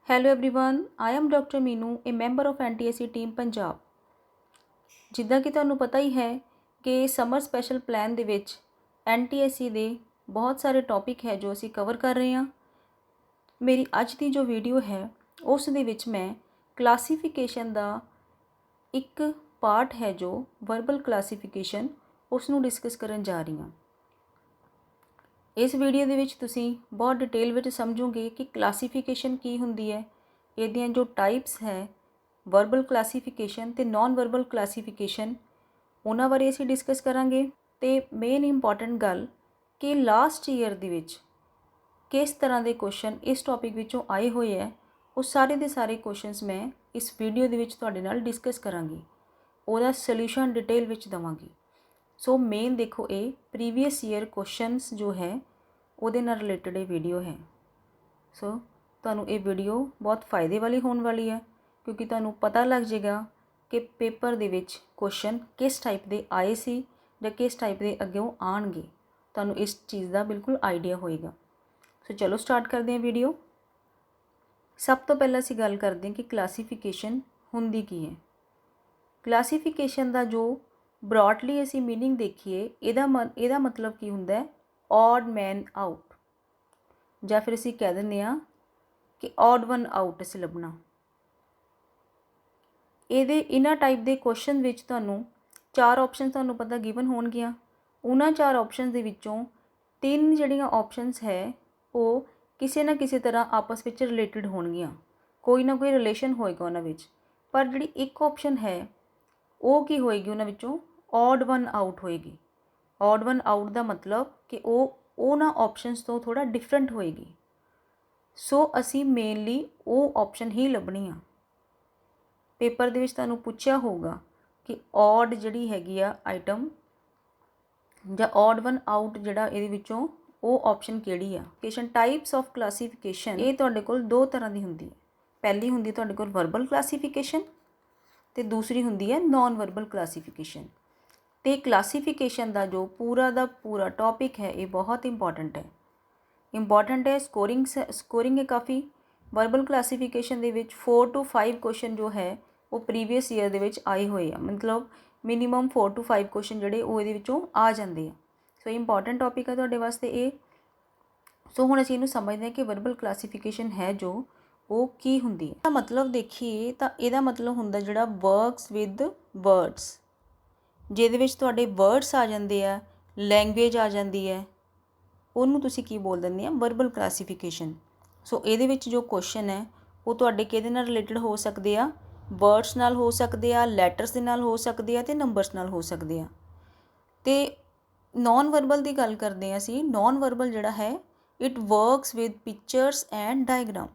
Hello everyone, I am doctor Meenu, A member of NTSC team Punjab. ਜਿੱਦਾਂ ਕਿ ਤੁਹਾਨੂੰ ਪਤਾ ਹੀ ਹੈ ਕਿ ਸਮਰ ਸਪੈਸ਼ਲ ਪਲਾਨ ਦੇ ਵਿੱਚ NTSC ਦੇ ਬਹੁਤ ਸਾਰੇ ਟੌਪਿਕ ਹੈ ਜੋ ਅਸੀਂ ਕਵਰ ਕਰ ਰਹੇ ਹਾਂ। ਮੇਰੀ ਅੱਜ ਦੀ ਜੋ ਵੀਡੀਓ ਹੈ ਉਸ ਦੇ ਵਿੱਚ ਮੈਂ ਕਲਾਸੀਫਿਕੇਸ਼ਨ ਦਾ ਇੱਕ ਪਾਰਟ ਹੈ ਜੋ ਵਰਬਲ ਕਲਾਸੀਫਿਕੇਸ਼ਨ ਉਸ ਨੂੰ ਡਿਸਕਸ ਕਰਨ ਜਾ ਰਹੀ ਹਾਂ। ਇਸ ਵੀਡੀਓ ਦੇ ਵਿੱਚ ਤੁਸੀਂ ਬਹੁਤ ਡਿਟੇਲ ਵਿੱਚ ਸਮਝੋਗੇ ਕਿ ਕਲਾਸੀਫਿਕੇਸ਼ਨ ਕੀ ਹੁੰਦੀ ਹੈ, ਇਹਦੀਆਂ ਜੋ ਟਾਈਪਸ ਹੈ ਵਰਬਲ ਕਲਾਸੀਫਿਕੇਸ਼ਨ ਤੇ ਨਾਨ ਵਰਬਲ ਕਲਾਸੀਫਿਕੇਸ਼ਨ, ਉਹਨਾਂ ਬਾਰੇ ਅਸੀਂ ਡਿਸਕਸ ਕਰਾਂਗੇ। ਤੇ ਮੇਨ ਇੰਪੋਰਟੈਂਟ ਗੱਲ ਕਿ ਲਾਸਟ ਈਅਰ ਦੇ ਵਿੱਚ ਕਿਸ ਤਰ੍ਹਾਂ ਦੇ ਕੁਐਸਚਨ ਇਸ ਟੌਪਿਕ ਵਿੱਚੋਂ ਆਏ ਹੋਏ ਹੈ, ਉਹ ਸਾਰੇ ਦੇ ਸਾਰੇ ਕੁਐਸਚਨਸ ਮੈਂ ਇਸ ਵੀਡੀਓ ਦੇ ਵਿੱਚ ਤੁਹਾਡੇ ਨਾਲ ਡਿਸਕਸ ਕਰਾਂਗੀ, ਉਹਦਾ ਸੋਲੂਸ਼ਨ ਡਿਟੇਲ ਵਿੱਚ ਦਵਾਂਗੀ। ਸੋ ਮੇਨ ਦੇਖੋ, ਇਹ ਪ੍ਰੀਵੀਅਸ ਈਅਰ ਕੁਐਸਚਨਸ ਜੋ ਹੈ ਉਹਦੇ ਨਾਲ ਰਿਲੇਟਡ ਇਹ ਵੀਡੀਓ ਹੈ। ਸੋ ਤੁਹਾਨੂੰ ਇਹ ਵੀਡੀਓ ਬਹੁਤ ਫਾਇਦੇ ਵਾਲੀ ਹੋਣ ਵਾਲੀ ਹੈ, ਕਿਉਂਕਿ ਤੁਹਾਨੂੰ ਪਤਾ ਲੱਗ ਜਾਏਗਾ ਕਿ ਪੇਪਰ ਦੇ ਵਿੱਚ ਕੁਐਸਚਨ ਕਿਸ ਟਾਈਪ ਦੇ ਆਏ ਸੀ ਜਾਂ ਕਿਸ ਟਾਈਪ ਦੇ ਅੱਗੇੋਂ ਆਉਣਗੇ, ਤੁਹਾਨੂੰ ਇਸ ਚੀਜ਼ ਦਾ ਬਿਲਕੁਲ ਆਈਡੀਆ ਹੋਏਗਾ। ਸੋ ਚਲੋ ਸਟਾਰਟ ਕਰਦੇ ਹਾਂ ਵੀਡੀਓ। ਸਭ ਤੋਂ ਪਹਿਲਾਂ ਅਸੀਂ ਗੱਲ ਕਰਦੇ ਹਾਂ ਕਿ ਕਲਾਸੀਫਿਕੇਸ਼ਨ ਹੁੰਦੀ ਕੀ ਹੈ। ਕਲਾਸੀਫਿਕੇਸ਼ਨ ਦਾ ਜੋ ਬ੍ਰੌਡਲੀ ਅਸੀਂ ਮੀਨਿੰਗ ਦੇਖੀਏ, ਇਹਦਾ ਮਤਲਬ ਕੀ ਹੁੰਦਾ ਹੈ, ਔਡ ਮੈਨ ਆਊਟ, ਜਾਂ ਫਿਰ ਅਸੀਂ ਕਹਿ ਦਿੰਦੇ ਹਾਂ ਕਿ ਔਡ ਵਨ ਆਊਟ ਅਸੀਂ ਲੱਭਣਾ। ਇਹਨਾਂ ਟਾਈਪ ਦੇ ਕੁਐਸਚਨ ਵਿੱਚ ਤੁਹਾਨੂੰ 4 ਆਪਸ਼ਨ ਤੁਹਾਨੂੰ ਪਤਾ ਗਿਵਨ ਹੋਣਗੀਆਂ। ਉਹਨਾਂ 4 ਆਪਸ਼ਨ ਦੇ ਵਿੱਚੋਂ 3 ਜਿਹੜੀਆਂ ਆਪਸ਼ਨਸ ਹੈ ਉਹ ਕਿਸੇ ਨਾ ਕਿਸੇ ਤਰ੍ਹਾਂ ਆਪਸ ਵਿੱਚ ਰਿਲੇਟਡ ਹੋਣਗੀਆਂ, ਕੋਈ ਨਾ ਕੋਈ ਰਿਲੇਸ਼ਨ ਹੋਏਗਾ ਉਹਨਾਂ ਵਿੱਚ। ਪਰ ਜਿਹੜੀ ਇੱਕ ਆਪਸ਼ਨ ਹੈ ਉਹ ਕੀ ਹੋਏਗੀ, ਉਹਨਾਂ ਵਿੱਚੋਂ ਔਡ ਵਨ ਆਊਟ ਹੋਏਗੀ। ਔਡ ਵਨ ਆਊਟ ਦਾ ਮਤਲਬ ਕਿ ਉਹ ਉਹਨਾਂ ਆਪਸ਼ਨਸ ਤੋਂ ਥੋੜ੍ਹਾ ਡਿਫਰੈਂਟ ਹੋਏਗੀ। ਸੋ ਅਸੀਂ ਮੇਨਲੀ ਉਹ ਆਪਸ਼ਨ ਹੀ ਲੱਭਣੀ ਆ। ਪੇਪਰ ਦੇ ਵਿੱਚ ਤੁਹਾਨੂੰ ਪੁੱਛਿਆ ਹੋਊਗਾ ਕਿ ਔਡ ਜਿਹੜੀ ਹੈਗੀ ਆ ਆਈਟਮ ਜਾਂ ਔਡ ਵਨ ਆਊਟ ਜਿਹੜਾ ਇਹਦੇ ਵਿੱਚੋਂ ਉਹ ਆਪਸ਼ਨ ਕਿਹੜੀ ਆ। ਟਾਈਪਸ ਆਫ ਕਲਾਸੀਫਿਕੇਸ਼ਨ, ਇਹ ਤੁਹਾਡੇ ਕੋਲ 2 ਤਰ੍ਹਾਂ ਦੀ ਹੁੰਦੀ ਹੈ। ਪਹਿਲੀ ਹੁੰਦੀ ਤੁਹਾਡੇ ਕੋਲ ਵਰਬਲ ਕਲਾਸੀਫਿਕੇਸ਼ਨ ਤੇ ਦੂਸਰੀ ਹੁੰਦੀ ਹੈ ਨਾਨ ਵਰਬਲ ਕਲਾਸੀਫਿਕੇਸ਼ਨ। ਤੇ ਕਲਾਸੀਫਿਕੇਸ਼ਨ ਦਾ ਜੋ ਪੂਰਾ ਦਾ ਪੂਰਾ ਟੌਪਿਕ ਹੈ ਇਹ ਬਹੁਤ ਇੰਪੋਰਟੈਂਟ ਹੈ। ਸਕੋਰਿੰਗ ਹੈ ਕਾਫੀ। ਵਰਬਲ ਕਲਾਸੀਫਿਕੇਸ਼ਨ ਦੇ ਵਿੱਚ 4 to 5 ਕੁਐਸਚਨ ਜੋ ਹੈ ਉਹ ਪ੍ਰੀਵੀਅਸ ਈਅਰ ਦੇ ਵਿੱਚ ਆਏ ਹੋਏ ਆ, ਮਤਲਬ ਮਿਨੀਮਮ 4 to 5 ਕੁਐਸਚਨ ਜਿਹੜੇ ਉਹ ਇਹਦੇ ਵਿੱਚੋਂ ਆ ਜਾਂਦੇ ਆ। ਸੋ ਇੰਪੋਰਟੈਂਟ ਟੌਪਿਕ ਹੈ ਤੁਹਾਡੇ ਵਾਸਤੇ ਇਹ। ਸੋ ਹੁਣ ਅਸੀਂ ਇਹਨੂੰ ਸਮਝਦੇ ਹਾਂ ਕਿ ਵਰਬਲ ਕਲਾਸੀਫਿਕੇਸ਼ਨ ਹੈ ਜੋ ਉਹ ਕੀ ਹੁੰਦੀ ਹੈ। ਇਹਦਾ ਮਤਲਬ ਦੇਖੀਏ ਤਾਂ ਇਹਦਾ ਮਤਲਬ ਹੁੰਦਾ ਜਿਹੜਾ ਵਰਕਸ ਵਿਦ ਵਰਡਸ, ਜਿਹਦੇ ਵਿੱਚ ਤੁਹਾਡੇ ਵਰਡਸ ਆ ਜਾਂਦੇ ਆ, ਲੈਂਗੁਏਜ ਆ ਜਾਂਦੀ ਹੈ, ਉਹਨੂੰ ਤੁਸੀਂ ਕੀ ਬੋਲ ਦਿੰਦੇ ਆ, ਵਰਬਲ ਕਲਾਸੀਫਿਕੇਸ਼ਨ। ਸੋ ਇਹਦੇ ਵਿੱਚ ਜੋ ਕੁਐਸਚਨ ਹੈ ਉਹ ਤੁਹਾਡੇ ਕਿਹਦੇ ਨਾਲ ਰਿਲੇਟਡ ਹੋ ਸਕਦੇ ਆ, ਵਰਡਸ ਨਾਲ ਹੋ ਸਕਦੇ ਆ, ਲੈਟਰਸ ਦੇ ਨਾਲ ਹੋ ਸਕਦੇ ਆ ਤੇ ਨੰਬਰਸ ਨਾਲ ਹੋ ਸਕਦੇ ਆ। ਤੇ ਨਾਨ ਵਰਬਲ ਦੀ ਗੱਲ ਕਰਦੇ ਹਾਂ ਅਸੀਂ। ਨਾਨ ਵਰਬਲ ਜਿਹੜਾ ਹੈ it works with pictures and diagram.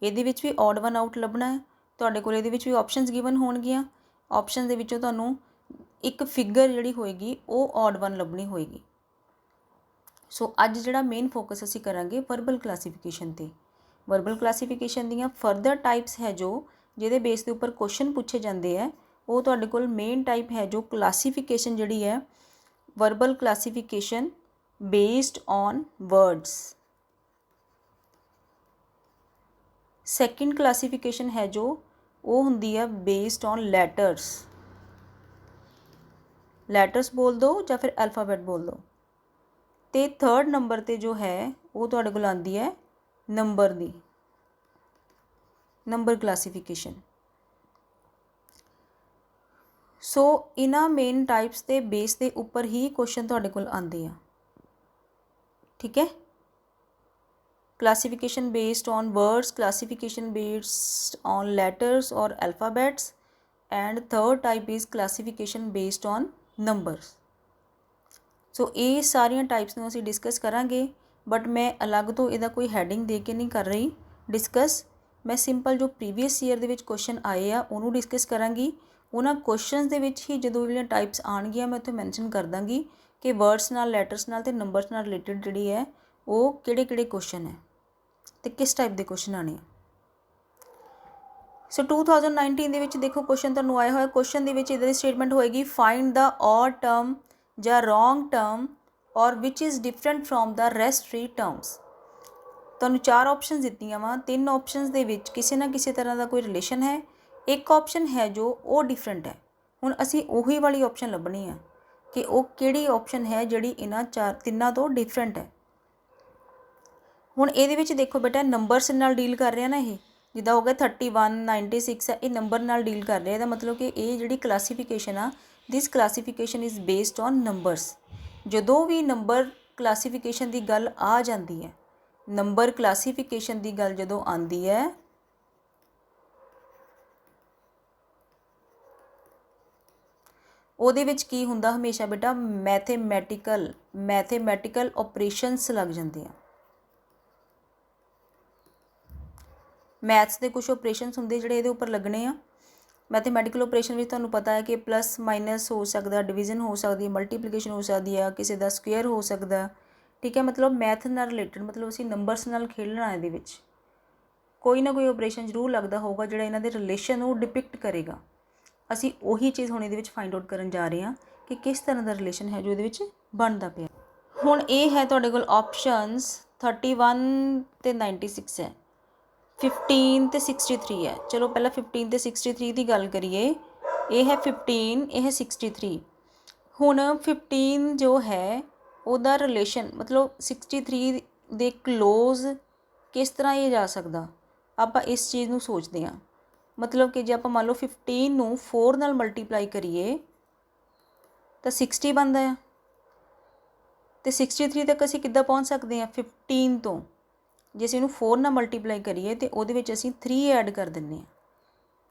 ਇਹਦੇ ਵਿੱਚ ਵੀ ਔਡ ਵਨ ਆਊਟ ਲੱਭਣਾ ਹੈ ਤੁਹਾਡੇ ਕੋਲ। ਇਹਦੇ ਵਿੱਚ ਵੀ ਆਪਸ਼ਨਸ ਗਿਵਨ ਹੋਣਗੀਆਂ। ਆਪਸ਼ਨ ਦੇ ਵਿੱਚੋਂ ਤੁਹਾਨੂੰ ਇੱਕ ਫਿਗਰ ਜਿਹੜੀ ਹੋਏਗੀ ਉਹ ਔਡ ਵਨ ਲੱਭਣੀ ਹੋਏਗੀ। ਸੋ ਅੱਜ ਜਿਹੜਾ ਮੇਨ ਫੋਕਸ ਅਸੀਂ ਕਰਾਂਗੇ ਵਰਬਲ ਕਲਾਸੀਫਿਕੇਸ਼ਨ 'ਤੇ। ਵਰਬਲ ਕਲਾਸੀਫਿਕੇਸ਼ਨ ਦੀਆਂ ਫਰਦਰ ਟਾਈਪਸ ਹੈ ਜੋ ਜਿਹਦੇ ਬੇਸ ਦੇ ਉੱਪਰ ਕੁਐਸਚਨ ਪੁੱਛੇ ਜਾਂਦੇ ਹੈ। ਉਹ ਤੁਹਾਡੇ ਕੋਲ ਮੇਨ ਟਾਈਪ ਹੈ ਜੋ ਕਲਾਸੀਫਿਕੇਸ਼ਨ ਜਿਹੜੀ ਹੈ verbal classification based on words. Second classification ਹੈ ਜੋ ਉਹ ਹੁੰਦੀ ਹੈ ਬੇਸਡ ਔਨ ਲੈਟਰਸ ਬੋਲ ਦਿਓ ਜਾਂ ਫਿਰ ਅਲਫਾਬੈਟ ਬੋਲ ਦਿਓ। ਤੇ ਥਰਡ ਨੰਬਰ 'ਤੇ ਜੋ ਹੈ ਉਹ ਤੁਹਾਡੇ ਕੋਲ ਆਉਂਦੀ ਹੈ ਨੰਬਰ ਕਲਾਸੀਫਿਕੇਸ਼ਨ। ਸੋ ਇਹਨਾਂ ਮੇਨ ਟਾਈਪਸ ਦੇ ਬੇਸ ਦੇ ਉੱਪਰ ਹੀ ਕੁਐਸਚਨ ਤੁਹਾਡੇ ਕੋਲ ਆਉਂਦੇ ਆ, ਠੀਕ ਹੈ। classification based on words, classification based on letters or alphabets, and third type is classification based on numbers. ਸੋ ਇਹ ਸਾਰੀਆਂ ਟਾਈਪਸ ਨੂੰ ਅਸੀਂ ਡਿਸਕਸ ਕਰਾਂਗੇ, ਬਟ ਮੈਂ ਅਲੱਗ ਤੋਂ ਇਹਦਾ ਕੋਈ ਹੈਡਿੰਗ ਦੇ ਕੇ ਨਹੀਂ ਕਰ ਰਹੀ ਡਿਸਕਸ। ਮੈਂ ਸਿੰਪਲ ਜੋ ਪ੍ਰੀਵੀਅਸ ਈਅਰ ਦੇ ਵਿੱਚ ਕੁਐਸਚਨ ਆਏ ਆ ਉਹਨੂੰ ਡਿਸਕਸ ਕਰਾਂਗੀ। ਉਹਨਾਂ ਕੁਐਸਚਨਸ ਦੇ ਵਿੱਚ ਹੀ ਜਦੋਂ ਜਿਹੜੀਆਂ ਟਾਈਪਸ ਆਉਣਗੀਆਂ ਮੈਂ ਉੱਥੇ ਮੈਂਸ਼ਨ ਕਰ ਦਾਂਗੀ ਕਿ ਵਰਡਸ ਨਾਲ, ਲੈਟਰਸ ਨਾਲ ਅਤੇ ਨੰਬਰਸ ਨਾਲ ਰਿਲੇਟਡ ਜਿਹੜੀ ਹੈ ਉਹ ਕਿਹੜੇ ਕੁਐਸਚਨ ਹੈ ਤੇ ਕਿਸ ਟਾਈਪ ਦੇ ਕੁਐਸਚਨ ਆਣੇ ਆ। ਸੋ 2019 ਦੇ ਵਿੱਚ ਦੇਖੋ ਕੁਐਸਚਨ ਤੁਹਾਨੂੰ ਆਇਆ ਹੋਇਆ। ਕੁਐਸਚਨ ਦੇ ਵਿੱਚ ਇਹਦੀ ਸਟੇਟਮੈਂਟ ਹੋਏਗੀ, ਫਾਈਂਡ ਦਾ ਔਡ ਟਰਮ ਜਾਂ ਰੋਂਗ ਟਰਮ ਔਰ which is different from the rest 3 terms. ਤੁਹਾਨੂੰ 4 ਆਪਸ਼ਨਸ ਦਿੱਤੀਆਂ ਵਾ, 3 ਆਪਸ਼ਨਸ ਦੇ ਵਿੱਚ ਕਿਸੇ ਨਾ ਕਿਸੇ ਤਰ੍ਹਾਂ ਦਾ ਕੋਈ ਰਿਲੇਸ਼ਨ ਹੈ, ਇੱਕ ਆਪਸ਼ਨ ਹੈ ਜੋ ਉਹ ਡਿਫਰੈਂਟ ਹੈ। ਹੁਣ ਅਸੀਂ ਉਹੀ ਵਾਲੀ ਆਪਸ਼ਨ ਲੱਭਣੀ ਆ ਕਿ ਉਹ ਕਿਹੜੀ ਆਪਸ਼ਨ ਹੈ ਜਿਹੜੀ ਇਹਨਾਂ ਤਿੰਨਾਂ ਤੋਂ ਡਿਫਰੈਂਟ ਹੈ। ਹੁਣ ਇਹਦੇ ਵਿੱਚ ਦੇਖੋ ਬੇਟਾ, ਨੰਬਰਸ ਨਾਲ ਡੀਲ ਕਰ ਰਿਹਾ ਨਾ, ਇਹ ਜਿੱਦਾਂ ਹੋ ਗਿਆ 31 96 ਹੈ, ਇਹ ਨੰਬਰ ਨਾਲ ਡੀਲ ਕਰ ਰਿਹਾ। ਇਹਦਾ ਮਤਲਬ ਕਿ ਇਹ ਜਿਹੜੀ ਕਲਾਸੀਫਿਕੇਸ਼ਨ ਆ, this classification is based on numbers. ਜਦੋਂ ਵੀ ਨੰਬਰ ਕਲਾਸੀਫਿਕੇਸ਼ਨ ਦੀ ਗੱਲ ਆ ਜਾਂਦੀ ਹੈ, ਨੰਬਰ ਕਲਾਸੀਫਿਕੇਸ਼ਨ ਦੀ ਗੱਲ ਜਦੋਂ ਆਉਂਦੀ ਹੈ, ਉਹਦੇ ਵਿੱਚ ਕੀ ਹੁੰਦਾ ਹਮੇਸ਼ਾ ਬੇਟਾ, ਮੈਥੇਮੈਟੀਕਲ ਆਪਰੇਸ਼ਨਸ ਲੱਗ ਜਾਂਦੇ ਆ। ਮੈਥਸ ਦੇ ਕੁਝ ਆਪਰੇਸ਼ਨਸ ਹੁੰਦੇ ਜਿਹੜੇ ਇਹਦੇ ਉੱਪਰ ਲੱਗਣੇ ਆ। ਮੈਥੇਮੈਟੀਕਲ ਆਪਰੇਸ਼ਨ ਵਿੱਚ ਤੁਹਾਨੂੰ ਪਤਾ ਹੈ ਕਿ ਪਲੱਸ ਮਾਈਨਸ ਹੋ ਸਕਦਾ, ਡਿਵੀਜ਼ਨ ਹੋ ਸਕਦੀ ਹੈ, ਮਲਟੀਪਲੀਕੇਸ਼ਨ ਹੋ ਸਕਦੀ ਹੈ, ਕਿਸੇ ਦਾ ਸਕੁਅਰ ਹੋ ਸਕਦਾ, ਠੀਕ ਹੈ। ਮਤਲਬ ਮੈਥ ਨਾਲ ਰਿਲੇਟਡ, ਮਤਲਬ ਅਸੀਂ ਨੰਬਰਸ ਨਾਲ ਖੇਡਣਾ। ਇਹਦੇ ਵਿੱਚ ਕੋਈ ਨਾ ਕੋਈ ਆਪਰੇਸ਼ਨ ਜ਼ਰੂਰ ਲੱਗਦਾ ਹੋਊਗਾ ਜਿਹੜਾ ਇਹਨਾਂ ਦੇ ਰਿਲੇਸ਼ਨ ਨੂੰ ਡਿਪਿਕਟ ਕਰੇਗਾ। ਅਸੀਂ ਉਹੀ ਚੀਜ਼ ਹੁਣ ਇਹਦੇ ਵਿੱਚ ਫਾਈਂਡ ਆਊਟ ਕਰਨ ਜਾ ਰਹੇ ਹਾਂ ਕਿ ਕਿਸ ਤਰ੍ਹਾਂ ਦਾ ਰਿਲੇਸ਼ਨ ਹੈ ਜੋ ਇਹਦੇ ਵਿੱਚ ਬਣਦਾ ਪਿਆ। ਹੁਣ ਇਹ ਹੈ ਤੁਹਾਡੇ ਕੋਲ ਆਪਸ਼ਨਸ 31 ਤੇ 96 ਹੈ, 15 ਤੇ 63 ਹੈ। ਚਲੋ ਪਹਿਲਾਂ 15 ਤੇ 63 ਦੀ ਗੱਲ ਕਰੀਏ। ਇਹ ਹੈ 15, ਇਹ ਹੈ 63। ਹੁਣ 15 ਜੋ ਹੈ ਉਹਦਾ ਰਿਲੇਸ਼ਨ, ਮਤਲਬ 63 ਦੇ ਕਲੋਜ਼ ਕਿਸ ਤਰ੍ਹਾਂ ਇਹ ਜਾ ਸਕਦਾ, ਆਪਾਂ ਇਸ ਚੀਜ਼ ਨੂੰ ਸੋਚਦੇ ਹਾਂ। ਮਤਲਬ ਕਿ ਜੇ ਆਪਾਂ ਮੰਨ ਲਓ 15 ਨੂੰ 4 ਨਾਲ ਮਲਟੀਪਲਾਈ ਕਰੀਏ ਤਾਂ 60 ਬਣਦਾ ਆ, ਅਤੇ 63 ਤੱਕ ਅਸੀਂ ਕਿੱਦਾਂ ਪਹੁੰਚ ਸਕਦੇ ਹਾਂ 15 ਤੋਂ। ਜੇ ਅਸੀਂ ਇਹਨੂੰ 4 ਨਾਲ ਮਲਟੀਪਲਾਈ ਕਰੀਏ ਅਤੇ ਉਹਦੇ ਵਿੱਚ ਅਸੀਂ 3 ਐਡ ਕਰ ਦਿੰਦੇ ਹਾਂ